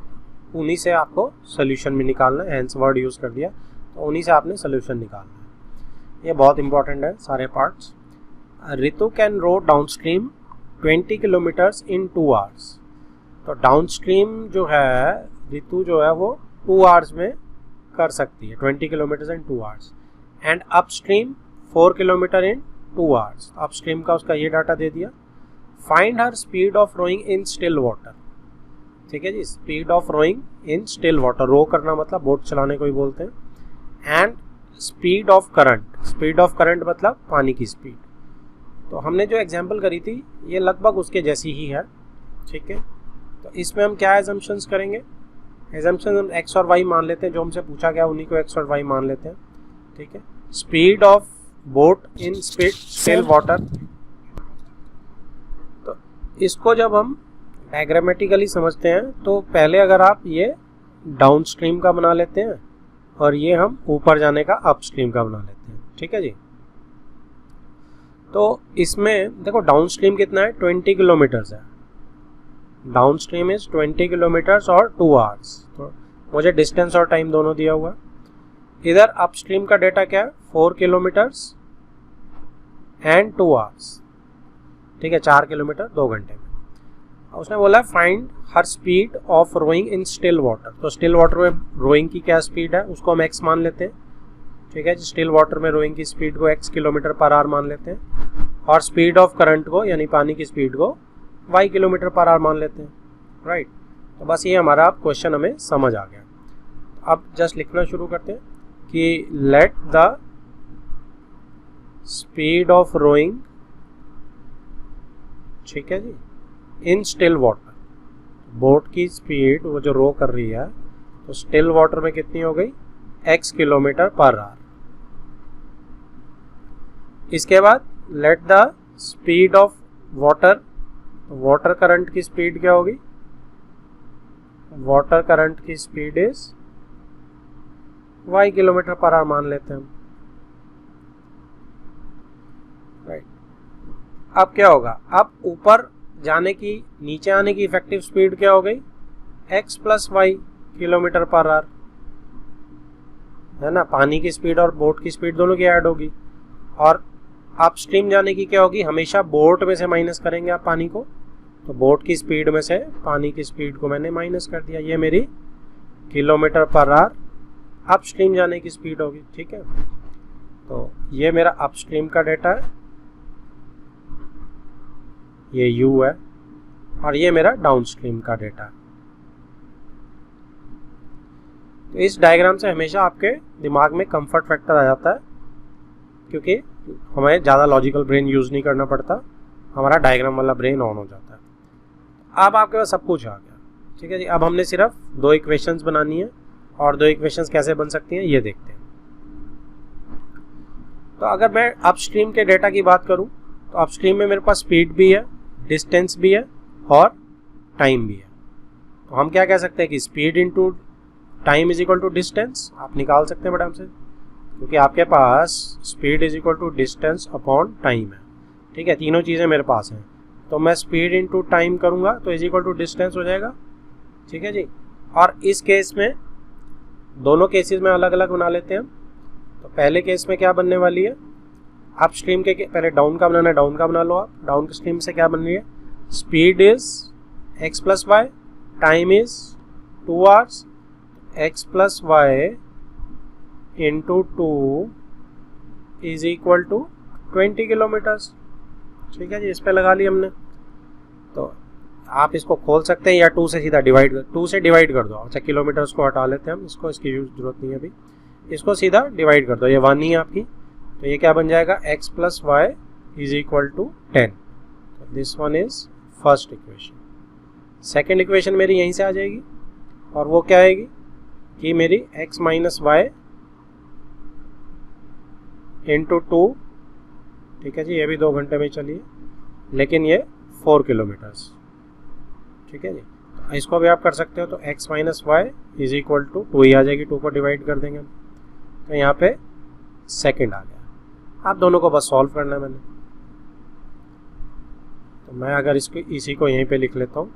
उन्हीं से आपको सोल्यूशन भी निकालना है। हेंस वर्ड यूज़ कर दिया, तो उन्हीं से आपने सोल्यूशन निकालना है। ये बहुत इंपॉर्टेंट है सारे parts. Ritu can row downstream 20 kilometres in 2 hours. तो डाउन स्ट्रीम जो है रितु जो है वो 2 आवर्स में कर सकती है, 20 kilometre in 2 hours. And upstream 4 kilometre in 2 hours. Upstream का उसका ये डाटा दे दिया। Find her speed of rowing in still water. ठीक है जी, speed of rowing in still water, row करना मतलब बोट चलाने को ही बोलते हैं। And speed of current, speed of current मतलब पानी की स्पीड। तो हमने जो एग्जांपल करी थी ये लगभग उसके जैसी ही है। ठीक है, तो इसमें हम क्या एजम्पशंस करेंगे, एजम्पशन हम x और y मान लेते हैं, जो हमसे पूछा गया उन्हीं को x और y मान लेते हैं। ठीक है, speed of boat in still water. तो इसको जब हम डायग्रामेटिकली समझते हैं तो पहले अगर आप ये डाउन स्ट्रीम का बना लेते हैं, और ये हम ऊपर जाने का अप स्ट्रीम का बना लेते हैं। ठीक है जी, तो इसमें देखो डाउन स्ट्रीम कितना है, 20 किलोमीटर्स है। डाउन स्ट्रीम इज 20 किलोमीटर्स और 2 आवर्स। तो मुझे डिस्टेंस और टाइम दोनों दिया हुआ है। इधर अप स्ट्रीम का डेटा क्या है, 4 किलोमीटर्स एंड 2 आवर्स। ठीक है, 4 किलोमीटर 2 घंटे में। उसने बोला find her speed of rowing in still water. तो स्टिल वाटर में रोइंग की क्या स्पीड है उसको हम x मान लेते हैं। ठीक है, स्टिल वाटर में रोइंग की स्पीड को x किलोमीटर पर आवर मान लेते हैं, और स्पीड ऑफ करंट को यानी पानी की स्पीड को y किलोमीटर पर आवर मान लेते हैं। राइट, तो बस ये हमारा क्वेश्चन हमें समझ आ गया। अब जस्ट लिखना शुरू करते हैं कि let the speed of rowing, ठीक है जी, इन स्टिल वाटर, बोट की स्पीड वो जो रो कर रही है तो स्टिल वाटर में कितनी हो गई, x किलोमीटर पर आवर। इसके बाद late the speed of water, water current की स्पीड क्या होगी, वाटर करंट की speed is y kilometre per our मान लेते हैं हम, राइट। अब क्या होगा, अब ऊपर जाने की नीचे आने की इफेक्टिव स्पीड क्या हो गई, x plus Y kilometre per hour, है ना। पानी की स्पीड और बोट की स्पीड दोनों की ऐड होगी। और अपस्ट्रीम जाने की क्या होगी, हमेशा बोट में से माइनस करेंगे आप पानी को, तो बोट की स्पीड में से पानी की स्पीड को मैंने माइनस कर दिया, ये मेरी किलोमीटर पर आवर अपस्ट्रीम जाने की स्पीड होगी, ठीक है। तो ये मेरा अपस्ट्रीम का डेटा है, ये u है, और ये मेरा डाउनस्ट्रीम का डेटा है। तो इस डायग्राम से हमेशा आपके दिमाग में कंफर्ट फैक्टर आ जाता है, क्योंकि हमें ज़्यादा लॉजिकल ब्रेन यूज़ नहीं करना पड़ता, हमारा डायग्राम वाला ब्रेन ऑन हो जाता है। अब आपके पास सब कुछ आ गया, ठीक है जी। अब हमने सिर्फ दो इक्वेशंस बनानी है, और दो इक्वेशंस कैसे बन सकती हैं ये देखते हैं। तो अगर मैं अपस्ट्रीम के डेटा की बात करूं, तो अपस्ट्रीम में मेरे पास स्पीड भी है, डिस्टेंस भी है, और टाइम भी है। तो हम क्या कह सकते हैं कि speed into time is equal to distance, आप निकाल सकते हैं मैडम से, क्योंकि आपके पास speed is equal to distance upon time है, ठीक है। तीनों चीज़ें मेरे पास हैं, तो मैं स्पीड इनटू टाइम करूँगा तो इज इक्वल टू डिस्टेंस हो जाएगा, ठीक है जी। और इस केस में दोनों केसेस में अलग अलग बना लेते हैं हम। तो पहले केस में क्या बनने वाली है, अपस्ट्रीम के पहले डाउन का बनाना है, डाउन का बना लो आप। डाउन स्ट्रीम से क्या बन रही है, speed is x plus y, time is 2 hours, x plus y into 2 is equal to 20 kilometres, ठीक है जी। इस पे लगा लिया हमने। तो आप इसको खोल सकते हैं या 2 से सीधा डिवाइड कर, 2 से डिवाइड कर दो। अच्छा किलोमीटर्स को हटा लेते हैं हम, इसको, इसकी जरूरत नहीं है अभी, इसको सीधा डिवाइड कर दो, ये 1 ही है आपकी। तो ये क्या बन जाएगा, x plus Y is equal to 10। This one is first equation. Second equation मेरी यहीं से आ जाएगी, और वो क्या आएगी कि मेरी x माइनस वाई इंटू 2, ठीक है जी। ये भी 2 घंटे में चलिए, लेकिन ये 4 किलोमीटर्स, ठीक है जी। तो इसको भी आप कर सकते हो, तो x minus Y is equal to 2 ही आ जाएगी, 2 को डिवाइड कर देंगे हम, तो यहाँ पे सेकेंड आ गया। आप दोनों को बस सॉल्व करना है मैंने। तो मैं अगर इसको इसी को यहीं पे लिख लेता हूँ,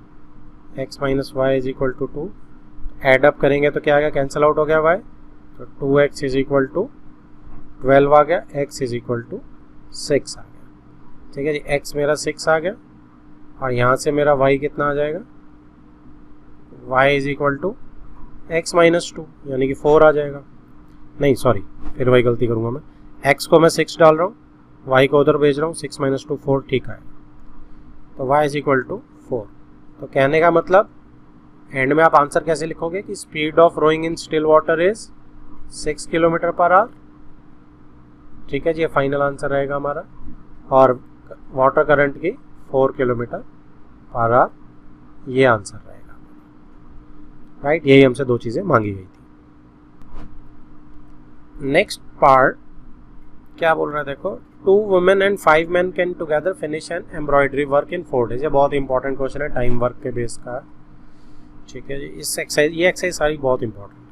x minus Y is equal to 2, add up करेंगे तो क्या आ गया, कैंसिल आउट हो गया y, तो 2x इज इक्वल टू 12 आ गया, x इज इक्वल टू 6 आ गया, ठीक है जी। x मेरा 6 आ गया, और यहाँ से मेरा y कितना आ जाएगा, y is equal to x minus 2 यानी कि 4 आ जाएगा। नहीं सॉरी, फिर वही गलती करूँगा मैं, x को मैं 6 डाल रहा हूँ, y को उधर भेज रहा हूँ, 6 माइनस 2 4, ठीक है। तो y इज इक्वल टू 4। तो कहने का मतलब एंड में आप आंसर कैसे लिखोगे कि speed of rowing in still water is 6 kilometre per hour, ठीक है जी। ये फाइनल आंसर रहेगा हमारा, और वाटर करंट की 4 किलोमीटर पर आवर, ये आंसर रहेगा, राइट। यही हमसे दो चीज़ें मांगी गई थी। नेक्स्ट पार्ट क्या बोल रहा है, देखो, 2 women and 5 man can together finish an embroidery work in 4 days. ये बहुत इंपॉर्टेंट क्वेश्चन है, टाइम वर्क के बेस का, ठीक है जी। इस एक्सरसाइज, ये एक्सरसाइज सारी बहुत इंपॉर्टेंट है।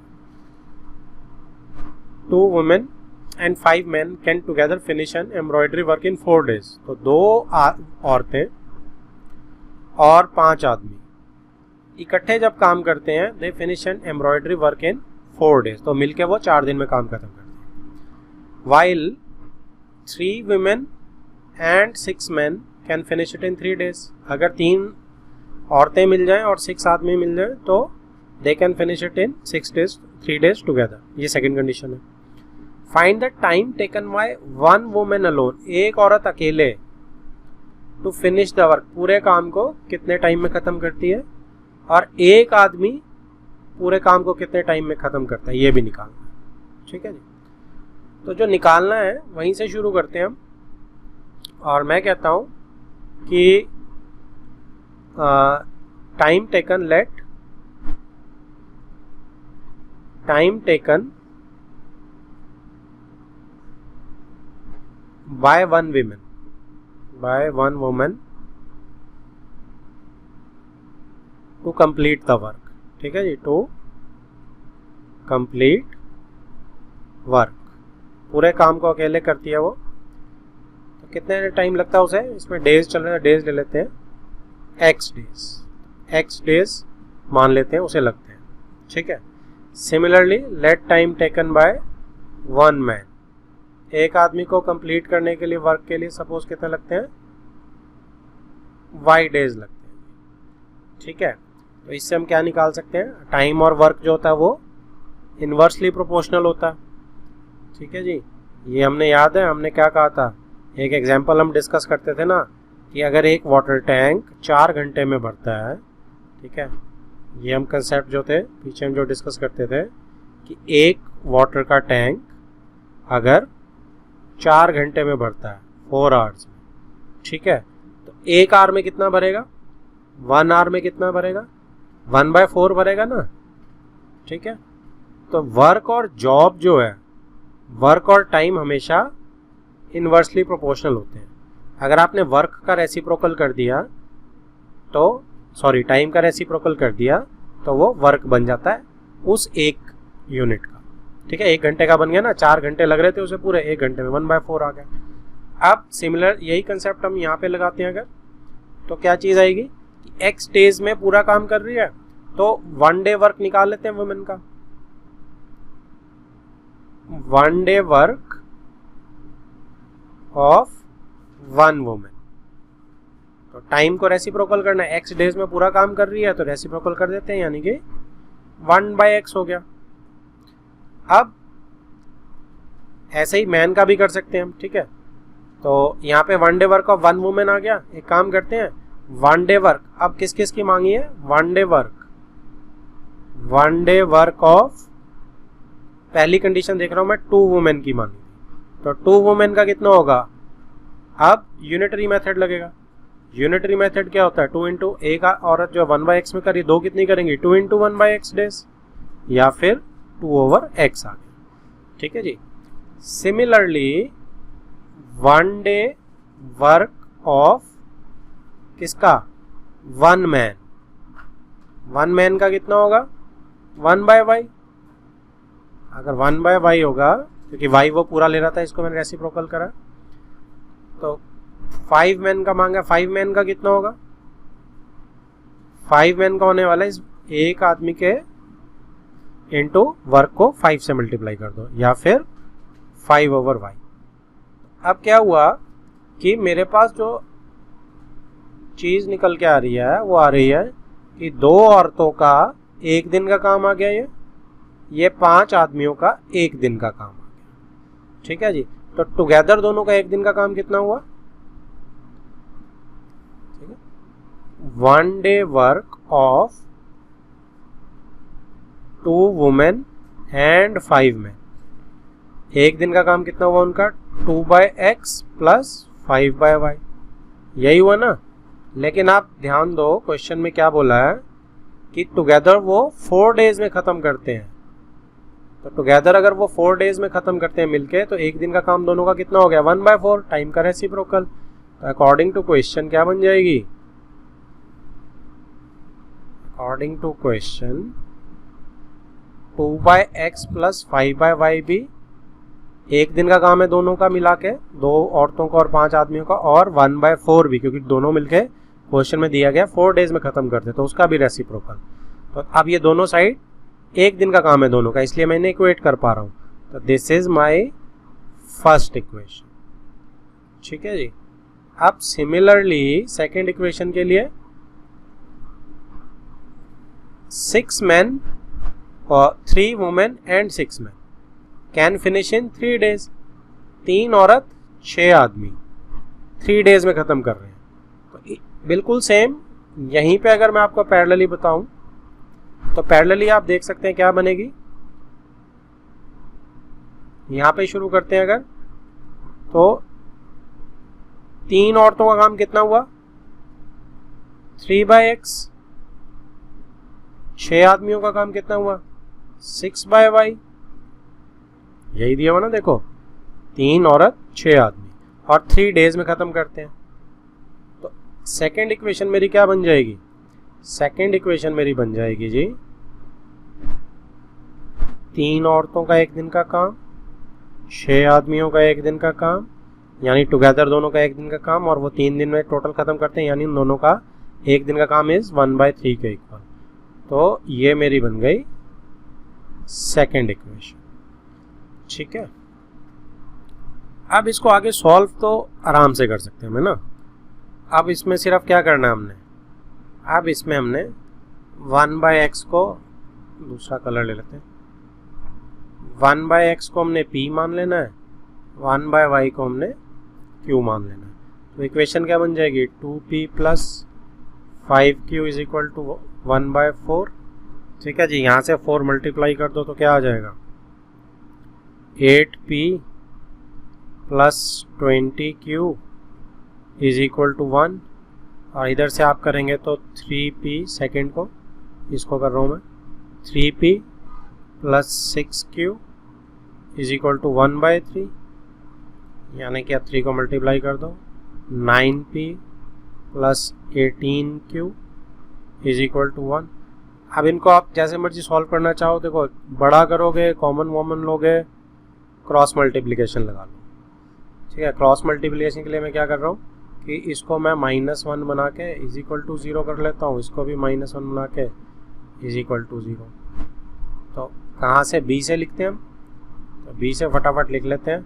2 women and 5 man can together finish an embroidery work in 4 days. तो 2 औरतें और 5 आदमी इकट्ठे जब काम करते हैं, they finish an embroidery work in 4 days, तो मिलके वो 4 दिन में काम खत्म करते हैं। While 3 women and 6 men can finish it in 3 days। अगर 3 औरतें मिल जाएं और 6 आदमी मिल जाएं तो they can finish it in 6 days, 3 days together। ये सेकंड कंडीशन है। Find the time taken by 1 woman alone। एक औरत अकेले to finish the work, पूरे काम को कितने टाइम में ख़त्म करती है, और एक आदमी पूरे काम को कितने टाइम में ख़त्म करता है, ये भी निकालना है, ठीक है जी। तो जो निकालना है वहीं से शुरू करते हैं हम, और मैं कहता हूँ कि time taken, let time taken by 1 woman to complete the work, ठीक है जी, टू कंप्लीट वर्क, पूरे काम को अकेले करती है वो। तो कितने टाइम लगता है उसे, इसमें डेज चल रहे हैं, डेज ले लेते हैं, एक्स डेज मान लेते हैं उसे लगते हैं, ठीक है। Similarly let time taken by one man, एक आदमी को कंप्लीट करने के लिए वर्क के लिए सपोज कितने लगते हैं, वाई डेज लगते हैं, ठीक है। तो इससे हम क्या निकाल सकते हैं, टाइम और वर्क जो होता है वो इन्वर्सली प्रोपोर्शनल होता है, ठीक है जी। ये हमने याद है, हमने क्या कहा था, एक एग्जांपल हम डिस्कस करते थे ना कि अगर एक वाटर टैंक 4 घंटे में भरता है, ठीक है, ये हम कंसेप्ट जो थे पीछे हम जो डिस्कस करते थे कि एक वाटर का टैंक अगर 4 घंटे में भरता है 4 आवर्स में, ठीक है, तो 1 आवर में कितना भरेगा, 1 आवर में कितना भरेगा, 1/4 भरेगा ना, ठीक है। तो वर्क और जॉब जो है, वर्क और टाइम हमेशा इन्वर्सली प्रोपोर्शनल होते हैं। अगर आपने वर्क का रेसिप्रोकल कर दिया तो सॉरी टाइम का रेसिप्रोकल कर दिया तो वो वर्क बन जाता है उस एक यूनिट का, ठीक है। 1 घंटे का बन गया ना, 4 घंटे लग रहे थे उसे, पूरे 1 घंटे में 1/4 आ गया। अब सिमिलर यही कंसेप्ट हम यहाँ पे लगाते हैं अगर, तो क्या चीज़ आएगी कि एक्स डेज में पूरा काम कर रही है तो 1 डे वर्क निकाल लेते हैं वुमेन का, 1 डे वर्क ऑफ 1 वुमेन। तो टाइम को रेसिप्रोकल करना है, एक्स डेज में पूरा काम कर रही है तो रेसिप्रोकल कर देते हैं, यानी कि 1/x हो गया। अब ऐसे ही मैन का भी कर सकते हैं हम, ठीक है। तो यहाँ पे 1 डे वर्क ऑफ 1 वुमेन आ गया। एक काम करते हैं, 1 डे वर्क अब किस किस की मांगी है, 1 डे वर्क ऑफ, पहली कंडीशन देख रहा हूं मैं 2 वुमेन की मांगी, तो 2 वुमेन का कितना होगा। अब यूनिटरी मेथड लगेगा। यूनिटरी मेथड क्या होता है, 2 इंटू, एक औरत जो 1/x में करी, 2 कितनी करेंगी, 2 इंटू 1/x डेज, या फिर 2/x आ गया, ठीक है जी। सिमिलरली 1 डे वर्क ऑफ किसका, 1 मैन, 1 मैन का कितना होगा 1/y। अगर 1/y होगा, क्योंकि y वो पूरा ले रहा था, इसको मैंने रेसिप्रोकल करा, तो 5 मैन का मांगा, 5 मैन का कितना होगा, 5 मैन का होने वाला है इस एक आदमी के इंटू वर्क को 5 से मल्टीप्लाई कर दो, या फिर 5/y। अब क्या हुआ कि मेरे पास जो चीज निकल के आ रही है वो आ रही है कि 2 औरतों का 1 दिन का काम आ गया, ये 5 आदमियों का 1 दिन का काम आ गया, ठीक है जी। तो टुगेदर दोनों का 1 दिन का काम कितना हुआ, ठीक है, 1 day work of 2 women and 5 man, 1 दिन का काम कितना हुआ उनका, 2/x प्लस 5/y, यही हुआ ना। लेकिन आप ध्यान दो, क्वेश्चन में क्या बोला है कि टुगेदर वो 4 डेज में खत्म करते हैं। तो टुगेदर अगर वो 4 डेज में खत्म करते हैं मिलके, तो 1 दिन का काम दोनों का कितना हो गया, 1/4, टाइम का रेसिप्रोकल। तो अकॉर्डिंग टू क्वेश्चन क्या बन जाएगी, according to question 2/x plus 5/y भी 1 दिन का काम है दोनों का मिला के, 2 औरतों का और 5 आदमियों का, और 1/4 भी, क्योंकि दोनों मिलके क्वेश्चन में दिया गया 4 डेज में खत्म करते, तो उसका भी रेसिप्रोकल। तो अब ये दोनों साइड 1 दिन का काम है दोनों का, इसलिए मैंने इक्वेट कर पा रहा हूं। तो this is my first equation, ठीक है जी। अब सिमिलरली सेकेंड इक्वेशन के लिए 6 men और 3 women and 6 men can finish in 3 days, 3 औरत 6 आदमी 3 days में खत्म कर रहे हैं। तो बिल्कुल सेम यहीं पे अगर मैं आपको पैरेलली बताऊं, तो पैरेलली आप देख सकते हैं क्या बनेगी। यहां पे शुरू करते हैं अगर, तो 3 औरतों का काम कितना हुआ, 3/x, 6 आदमियों का काम कितना हुआ, 6/y, यही दिया हुआ ना, देखो 3 औरत 6 आदमी, और 3 days में खत्म करते हैं। तो सेकेंड इक्वेशन मेरी क्या बन जाएगी, सेकेंड इक्वेशन मेरी बन जाएगी जी 3 औरतों का 1 दिन का काम 6 आदमियों का एक दिन का काम, यानी टुगेदर दोनों का एक दिन का काम, और वो 3 दिन में टोटल ख़त्म करते हैं, यानी उन दोनों का एक दिन का काम इज़ 1/3 के इक्वल। तो ये मेरी बन गई सेकेंड इक्वेशन। ठीक है, अब इसको आगे सॉल्व तो आराम से कर सकते हैं ना। अब इसमें सिर्फ क्या करना है हमने, अब इसमें हमने 1/x को, दूसरा कलर ले लेते हैं, 1/x को हमने p मान लेना है, 1/y को हमने q मान लेना है। तो इक्वेशन क्या बन जाएगी, 2p + 5q is equal to 1/4। ठीक है जी, यहाँ से 4 मल्टीप्लाई कर दो तो क्या आ जाएगा, 8p + 20q is equal to 1, और इधर से आप करेंगे तो 3p, सेकेंड को इसको कर रहा हूँ मैं, 3p + 6q is equal to 1/3, यानी कि आप 3 को मल्टीप्लाई कर दो, 9p + 18q is equal to 1। अब इनको आप जैसे मर्जी सॉल्व करना चाहो, देखो बड़ा करोगे, कॉमन वॉमन लोगे, क्रॉस मल्टीप्लिकेशन लगा लो। ठीक है, क्रॉस मल्टीप्लिकेशन के लिए मैं क्या कर रहा हूँ कि इसको मैं -1 बना के इज इक्वल टू 0 कर लेता हूँ, इसको भी -1 बना के इज इक्वल टू 0। तो कहाँ से, b से लिखते हैं हम, तो b से फटाफट लिख लेते हैं।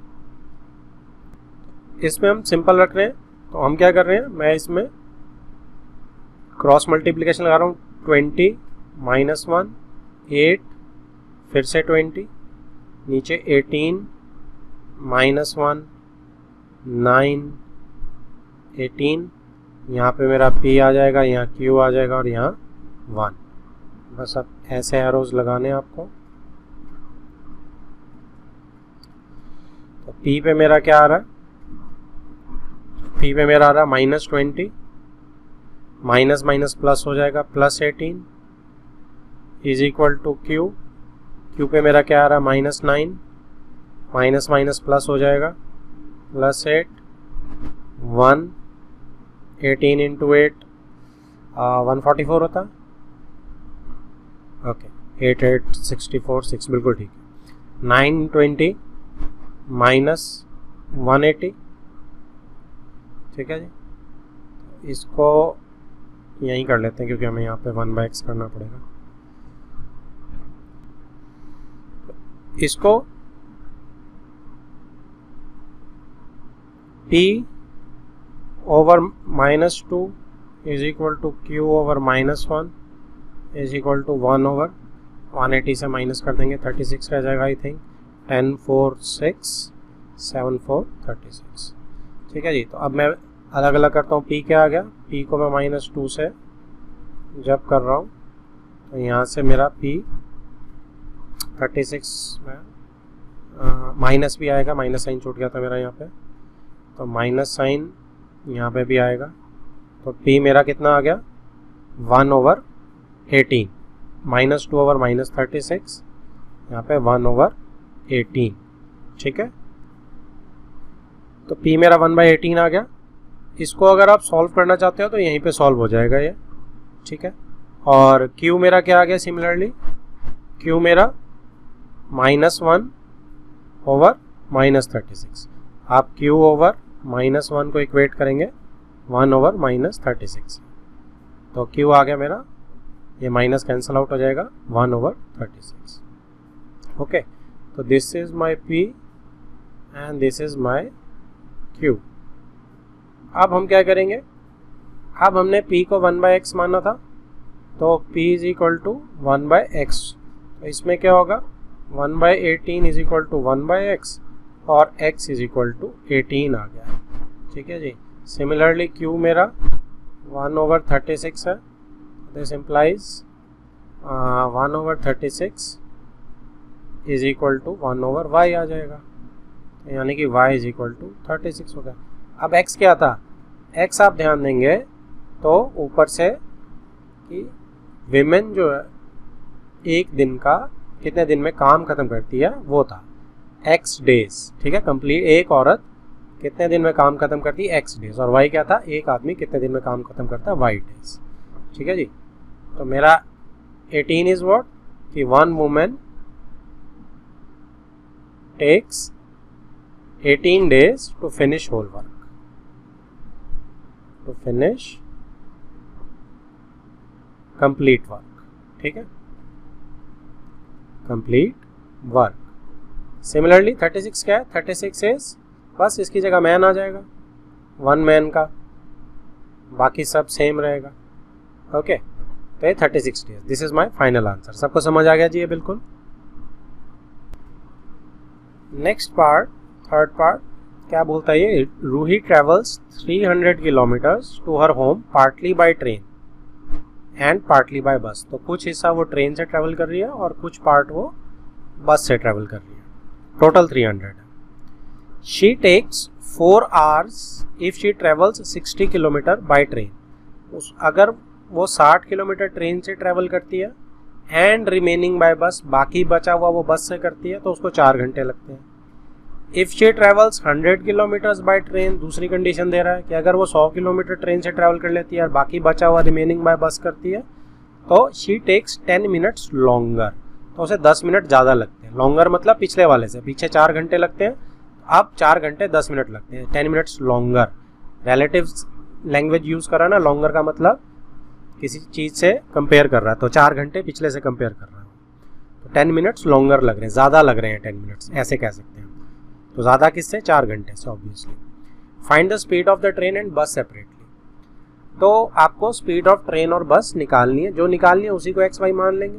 इसमें हम सिंपल रख रहे हैं, तो हम क्या कर रहे हैं, मैं इसमें क्रॉस मल्टीप्लिकेशन लगा रहा हूँ, 20 -1 8, फिर से 20, नीचे 18 -1 9 18, यहाँ पे मेरा p आ जाएगा, यहाँ q आ जाएगा, और यहाँ 1। बस अब ऐसे एरोज लगाने हैं आपको। तो p पे मेरा क्या आ रहा है, p पे मेरा आ रहा है -20, माइनस माइनस प्लस हो जाएगा, +18 इज इक्वल टू q पे मेरा क्या आ रहा है, -9, माइनस माइनस प्लस हो जाएगा, +8, 1, 18 × 8 144 होता है, ओके, 8 8 64 6, बिल्कुल ठीक है। 920 - 180, ठीक है जी। इसको यहीं कर लेते हैं क्योंकि हमें यहाँ पे 1/x करना पड़ेगा। इसको p over -2 is equal to q over -1 is equal to 1 over 180 से माइनस कर देंगे, 36 रह जाएगा आई थिंक, 10 4 6 7 4 36। ठीक है जी। तो अब मैं अलग अलग करता हूँ, p क्या आ गया, p को मैं -2 से जब कर रहा हूँ तो यहाँ से मेरा p 36 में माइनस भी आएगा, माइनस साइन छूट गया था मेरा यहाँ पे, तो माइनस साइन यहाँ पे भी आएगा। तो p मेरा कितना आ गया, 1/18, -2 over -36, यहाँ पे 1/18। ठीक है, तो p मेरा 1/18 आ गया। इसको अगर आप सॉल्व करना चाहते हो तो यहीं पे सॉल्व हो जाएगा ये। ठीक है, और q मेरा क्या आ गया, सिमिलरली q मेरा -1 over -36। आप q over -1 को इक्वेट करेंगे 1 over -36, तो q आ गया मेरा, ये माइनस कैंसिल आउट हो जाएगा, 1/36। ओके, तो this is my p and this is my q। अब हम क्या करेंगे, अब हमने p को 1/x माना था, तो p is equal to 1/x, तो इसमें क्या होगा, 1/18 इज इक्वल टू 1/x और x इज इक्वल टू 18 आ गया। ठीक है जी। सिमिलरली q मेरा 1/36 है, this implies 1/36 is equal to 1/y आ जाएगा, यानी कि y इज इक्वल टू 36 हो गया। अब x क्या था, x आप ध्यान देंगे तो ऊपर से कि विमेन जो है एक दिन का कितने दिन में काम खत्म करती है वो था x डेज। ठीक है, कंप्लीट एक औरत कितने दिन में काम खत्म करती है, x डेज, और y क्या था, एक आदमी कितने दिन में काम खत्म करता है, y डेज। ठीक है जी। तो मेरा 18 इज व्हाट, कि one women takes 18 days to finish whole work, to finish complete work. ठीक है, complete work. Similarly 36 क्या है, 36 is बस इसकी जगह मैन आ जाएगा, 1 मैन का, बाकी सब सेम रहेगा. ओके, तो ये 36 days. This is my final answer. सबको समझ आ गया जी ये बिल्कुल. नेक्स्ट पार्ट, थर्ड पार्ट क्या बोलता है ये, Ruhi travels 300 kilometres to her home partly by train and partly by bus. तो कुछ हिस्सा वो ट्रेन से ट्रेवल कर रही है और कुछ पार्ट वो बस से ट्रेवल कर रही है. Total 300. She takes 4 hours if she travels 60 kilometre by train. अगर वो 60 किलोमीटर ट्रेन से ट्रेवल करती है एंड रिमेनिंग बाय बस, बाकी बचा हुआ वो बस से करती है, तो उसको 4 घंटे लगते हैं. If she travels 100 kilometres by train, दूसरी कंडीशन दे रहा है कि अगर वो 100 किलोमीटर ट्रेन से ट्रैवल कर लेती है और बाकी बचा हुआ रिमेनिंग बाय बस करती है, तो शी टेक्स 10 मिनट्स लॉन्गर. तो उसे 10 मिनट ज़्यादा लगते हैं. लॉन्गर मतलब पिछले वाले से, पीछे 4 घंटे लगते हैं, अब 4 घंटे 10 मिनट लगते हैं. 10 minutes longer. Relative language use करा ना, लॉन्गर का मतलब किसी चीज़ से कंपेयर कर रहा है, तो 4 घंटे पिछले से कंपेयर कर रहा है, तो 10 मिनट्स लॉन्गर लग रहे हैं, ज़्यादा लग रहे हैं 10 मिनट्स, ऐसे कह सकते हैं. तो ज़्यादा किससे, 4 घंटे से obviously. Find the speed of the train and बस सेपरेटली. तो आपको स्पीड ऑफ ट्रेन और बस निकालनी है, जो निकालनी है उसी को XY मान लेंगे.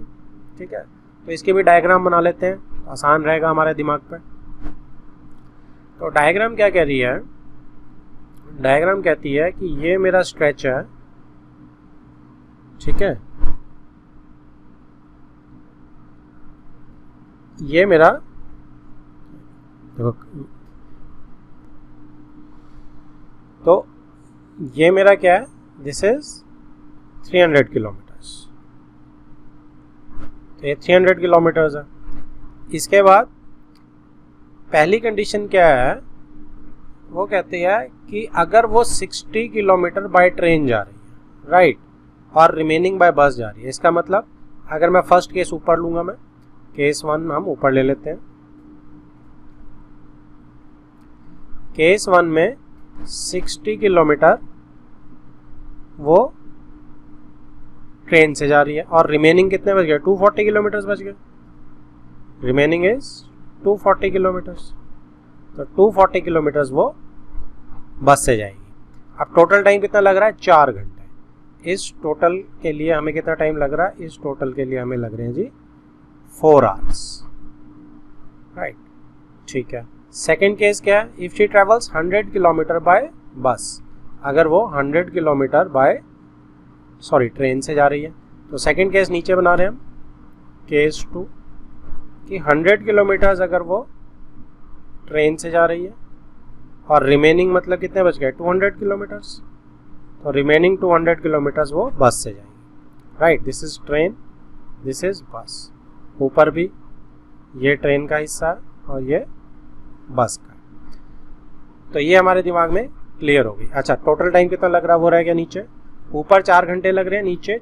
ठीक है, तो इसके भी डायग्राम बना लेते हैं, आसान रहेगा हमारे दिमाग पर. तो डायग्राम क्या कह रही है, डायग्राम कहती है कि ये मेरा स्ट्रेच है, ठीक है, ये मेरा देखो, तो ये मेरा क्या है, दिस इज 300 किलोमीटर्स. तो ये 300 किलोमीटर्स है. इसके बाद पहली कंडीशन क्या है, वो कहती है कि अगर वो 60 किलोमीटर बाय ट्रेन जा रही है, राइट, और रिमेनिंग बाय बस जा रही है. इसका मतलब अगर मैं फर्स्ट केस ऊपर लूँगा, मैं केस 1 हम ऊपर ले लेते हैं. केस 1 में 60 किलोमीटर वो ट्रेन से जा रही है और रिमेनिंग कितने बच गए, 240 किलोमीटर्स बच गए. Remaining is 240 kilometres. तो 240 किलोमीटर्स वो बस से जाएगी. अब टोटल टाइम कितना लग रहा है, 4 घंटे. इस टोटल के लिए हमें कितना टाइम लग रहा है, इस टोटल के लिए हमें लग रहे हैं जी 4 hours, राइट. ठीक है. सेकेंड केस क्या है, if she travels 100 kilometre bye बस. अगर वो 100 किलोमीटर बाय ट्रेन से जा रही है, तो सेकेंड केस नीचे बना रहे हैं हम, केस 2, कि 100 किलोमीटर्स अगर वो ट्रेन से जा रही है और रिमेनिंग मतलब कितने बच गए, 200 किलोमीटर्स. तो रिमेनिंग 200 किलोमीटर्स वो बस से जाएगी, right. This is train, this is बस. ऊपर भी ये ट्रेन का हिस्सा है और ये बस का. तो ये हमारे दिमाग में क्लियर हो गई. अच्छा, टोटल टाइम कितना लग रहा है वो रह गया नीचे. ऊपर 4 घंटे लग रहे हैं, नीचे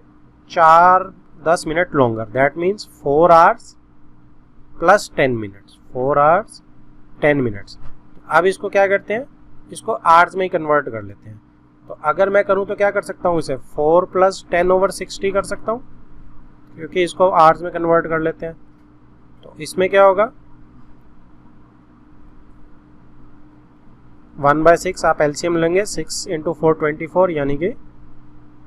10 minute longer. That means 4 hours plus 10 minutes, 4 hours 10 minutes. अब इसको क्या करते हैं, इसको आवर्स में ही कन्वर्ट कर लेते हैं. तो अगर मैं करूं तो क्या कर सकता हूं, इसे 4 + 10/60 कर सकता हूं, क्योंकि इसको आवर्स में कन्वर्ट कर लेते हैं. तो इसमें क्या होगा, 1/6 आप एलसीएम लेंगे, 6 × 4 24, यानी कि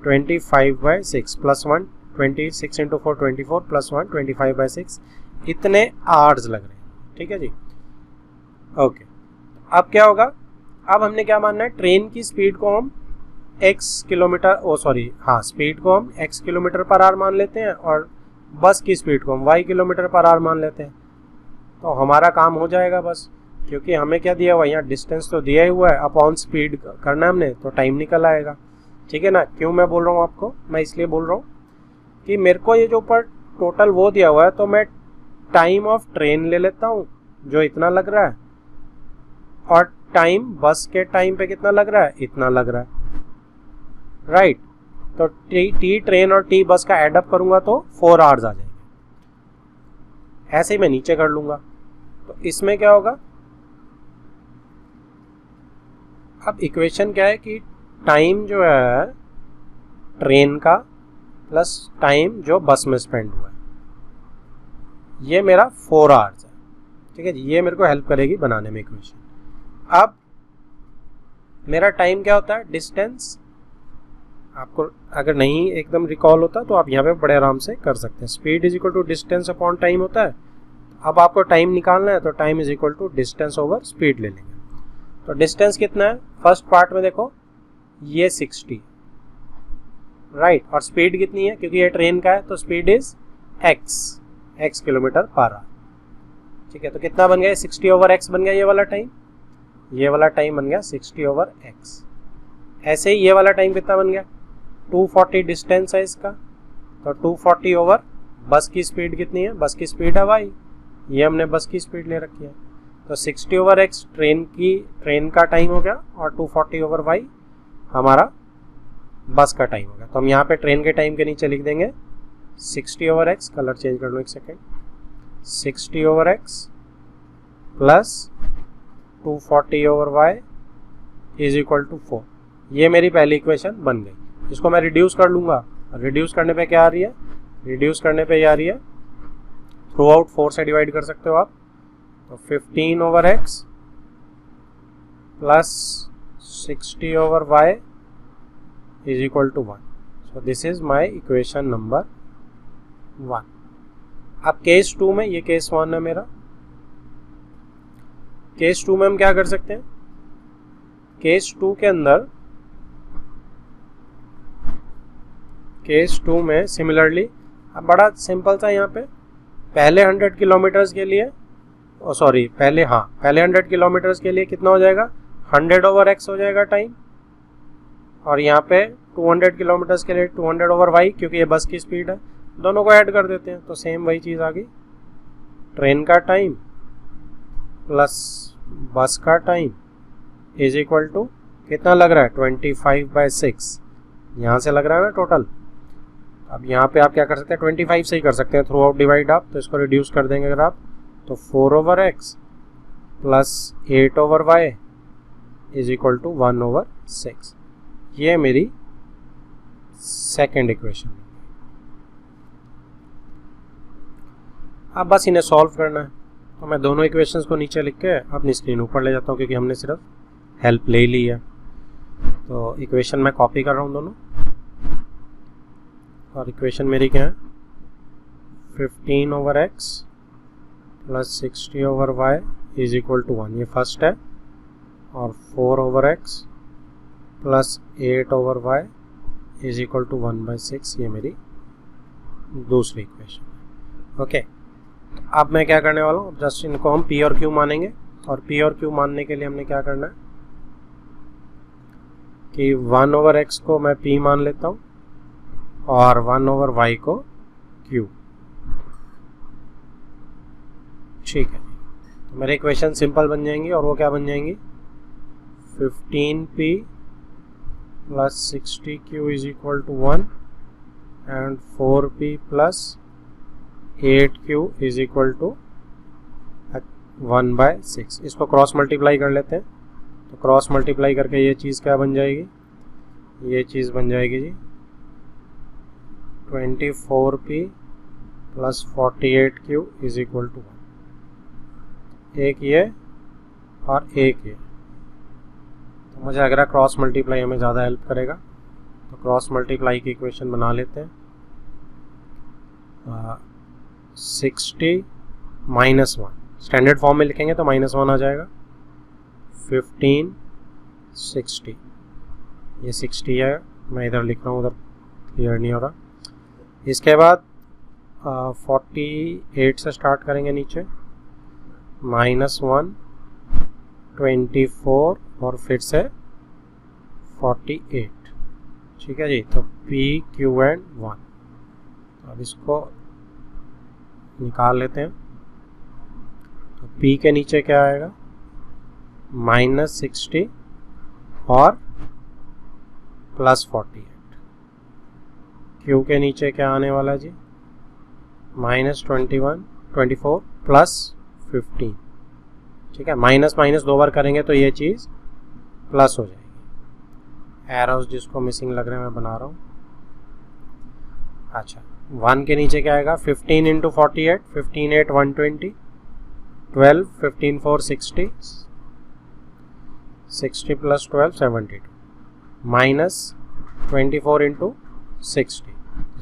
25/6 + 1, 26 × 4 24 + 1 25/6. इतने आवर्स लग रहे हैं. ठीक है जी, ओके. अब क्या होगा, अब हमने क्या मानना है, ट्रेन की स्पीड को हम स्पीड को हम x किलोमीटर पर आवर मान लेते हैं और बस की स्पीड को हम y किलोमीटर पर आवर मान लेते हैं. तो हमारा काम हो जाएगा बस, क्योंकि हमें क्या दिया हुआ है, यहाँ डिस्टेंस तो दिया ही हुआ है, अपॉन स्पीड करना है हमने, तो टाइम निकल आएगा. ठीक है ना. क्यों मैं बोल रहा हूँ आपको, मैं इसलिए बोल रहा हूँ कि मेरे को ये जो ऊपर टोटल वो दिया हुआ है, तो मैं टाइम ऑफ ट्रेन ले लेता हूँ जो इतना लग रहा है, और टाइम बस के टाइम पे कितना लग रहा है, इतना लग रहा है, राइट. तो टी ट्रेन और टी बस का एडअप करूंगा तो 4 hours आ जाएंगे. ऐसे ही मैं नीचे कर लूंगा. तो इसमें क्या होगा, अब इक्वेशन क्या है कि टाइम जो है ट्रेन का प्लस टाइम जो बस में स्पेंड हुआ है, ये मेरा 4 आवर्स है, ठीक है जी। ये मेरे को हेल्प करेगी बनाने में इक्वेशन। अब मेरा टाइम क्या होता है, डिस्टेंस। आपको अगर नहीं एकदम रिकॉल होता तो आप यहाँ पे बड़े आराम से कर सकते हैं। Speed is equal to distance upon time होता है। अब आपको टाइम निकालना है तो time is equal to distance over speed ले लेंगे। तो डिस्टेंस कितना है, फर्स्ट पार्ट में देखो ये 60, राइट। और स्पीड कितनी है, क्योंकि ये ट्रेन का है तो speed is x kilometre per hour, ठीक है। तो कितना बन गया, 60 ओवर x बन गया ये वाला टाइम। ये वाला टाइम बन गया 60 ओवर x। ऐसे ही ये वाला टाइम कितना बन गया, 240 डिस्टेंस है इसका, तो 240 ओवर बस की स्पीड कितनी है, बस की स्पीड है y, ये हमने बस की स्पीड ले रखी है। तो 60 ओवर x ट्रेन का टाइम हो गया और 240 ओवर y हमारा बस का टाइम हो गया। तो हम यहाँ पे ट्रेन के टाइम के नीचे लिख देंगे 60 ओवर x, कलर चेंज कर लो एक second, 60 over x plus 240 over y is equal to 4। ये मेरी पहली इक्वेशन बन गई। इसको मैं रिड्यूस कर लूँगा। रिड्यूस करने पे क्या आ रही है, रिड्यूस करने पे ये आ रही है, थ्रू आउट 4 से डिवाइड कर सकते हो आप। तो 15 over x plus 60 over y is equal to 1। So this is my equation number 1। अब केस 2 में, ये केस 1 है मेरा, केस 2 में हम क्या कर सकते हैं, केस 2 के अंदर, केस 2 में सिमिलरली अब बड़ा सिंपल सा, यहाँ पे पहले 100 किलोमीटर्स के लिए पहले 100 किलोमीटर्स के लिए कितना हो जाएगा, 100 ओवर x हो जाएगा टाइम। और यहाँ पे 200 किलोमीटर्स के लिए 200 ओवर y, क्योंकि ये बस की स्पीड है। दोनों को ऐड कर देते हैं तो सेम वही चीज़ आ गई, ट्रेन का टाइम प्लस बस का टाइम इज इक्वल टू कितना लग रहा है, 25/6 यहाँ से लग रहा है ना टोटल। अब यहाँ पे आप क्या कर सकते हैं, 25 से ही कर सकते हैं थ्रू आउट डिवाइड आप, तो इसको रिड्यूस कर देंगे अगर आप, तो 4 over x plus 8 over y is equal to 1 over 6। ये मेरी सेकेंड इक्वेशन। अब बस इन्हें सॉल्व करना है। तो मैं दोनों इक्वेशंस को नीचे लिख के अपनी स्क्रीन ऊपर ले जाता हूँ, क्योंकि हमने सिर्फ हेल्प ले ली है। तो इक्वेशन मैं कॉपी कर रहा हूँ दोनों, और इक्वेशन मेरी क्या है, 15 over x plus 60 over y is equal to 1, ये फर्स्ट है। और 4 over x plus 8 over y is equal to 1/6, ये मेरी दूसरी इक्वेशन। ओके, अब मैं क्या करने वाला हूँ, जस्ट इनको हम p और q मानेंगे। और p और q मानने के लिए हमने क्या करना है कि 1 ओवर x को मैं p मान लेता हूँ और 1 ओवर y को q, ठीक है। तो मेरे इक्वेशन सिंपल बन जाएंगी, और वो क्या बन जाएंगी, 15p plus 60q is equal to 1 and 4p plus 8q is equal to 1/6। इसको क्रॉस मल्टीप्लाई कर लेते हैं। तो क्रॉस मल्टीप्लाई करके ये चीज़ क्या बन जाएगी, ये चीज़ बन जाएगी जी 24p plus 48q is equal to 1। एक ये और एक ये, तो मुझे लग रहा है क्रॉस मल्टीप्लाई हमें ज़्यादा हेल्प करेगा। तो क्रॉस मल्टीप्लाई की इक्वेशन बना लेते हैं। 60 माइनस 1, स्टैंडर्ड फॉर्म में लिखेंगे तो -1 आ जाएगा। 15 60, ये 60 है, मैं इधर लिख रहा हूँ, उधर क्लियर नहीं हो रहा। इसके बाद 48 से स्टार्ट करेंगे नीचे, -1 24 और फिर से 48, ठीक है जी। तो p q एंड 1, अब इसको निकाल लेते हैं। तो p के नीचे क्या आएगा, -60 और प्लस 48। q के नीचे क्या आने वाला जी, -24 प्लस 15, ठीक है। माइनस माइनस 2 बार करेंगे तो ये चीज़ प्लस हो जाएगी। एरोस जिसको मिसिंग लग रहे हैं मैं बना रहा हूँ। अच्छा 1 के नीचे क्या आएगा, 15 into 48, 15 8 120, 12 15 4 60, 60 plus 12 72, minus 24 into 60,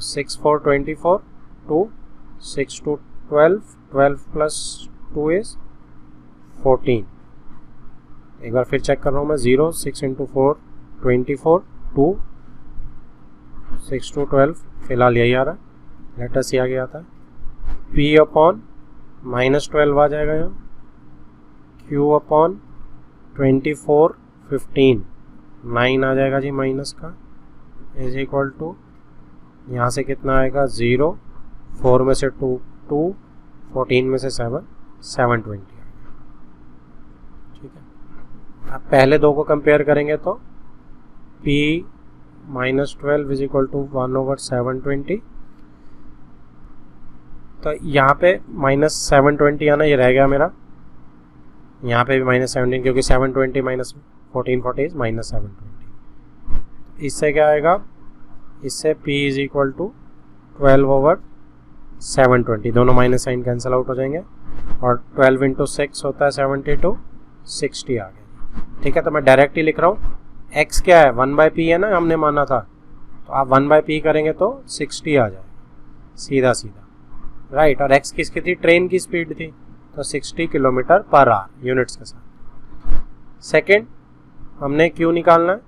6 4 24, 2 6 2 12, 12 plus 2 is 14। एक बार फिर चेक कर रहा हूँ मैं, 0 6 इंटू 4 24, 2 6 2 12, फिलहाल यही आ रहा है, लेटस ही आगे आता है। P अपॉन -12 आ जाएगा यहाँ, Q अपॉन 24 15 9 आ जाएगा जी माइनस का, इज इक्वल टू यहाँ से कितना आएगा 0, 4 में से 2 2, 14 में से 7 720 आ गया। ठीक है, अब पहले दो को कंपेयर करेंगे तो P -12 इज इक्वल टू 1/720, तो यहाँ पे -720 आना, ये रह गया मेरा, यहाँ पे भी -17 क्योंकि 720 माइनस 1440 -720। इससे क्या आएगा, इससे P इज इक्वल टू 12/720, दोनों माइनस साइन कैंसिल आउट हो जाएंगे, और 12 इंटू 6 होता है 72, 60 आ गया। ठीक है, तो मैं डायरेक्ट ही लिख रहा हूँ, x क्या है 1/p है ना, हमने माना था, तो आप 1/p करेंगे तो 60 आ जाएगा सीधा सीधा, राइट। और x किसकी थी, ट्रेन की स्पीड थी, तो 60 किलोमीटर पर आवर यूनिट्स के साथ। सेकेंड हमने q निकालना है,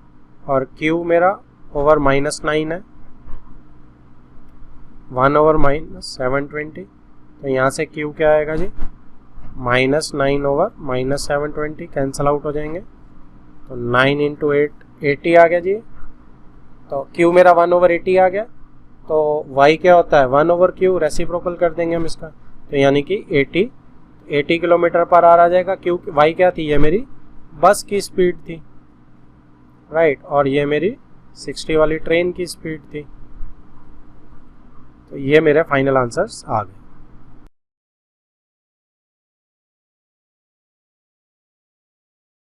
और q मेरा ओवर -9 है, 1/-720, तो यहाँ से q क्या आएगा जी, -9/-720 कैंसिल आउट हो जाएंगे, तो 9 इंटू 8 80 आ गया जी। तो q मेरा 1/80 आ गया, तो y क्या होता है 1/q, रेसिप्रोकल कर देंगे हम इसका, तो यानी कि 80 किलोमीटर पर आवर आ जाएगा। q y क्या थी, ये मेरी बस की स्पीड थी, राइट, और ये मेरी 60 वाली ट्रेन की स्पीड थी। तो ये मेरे फाइनल आंसर्स आ गए।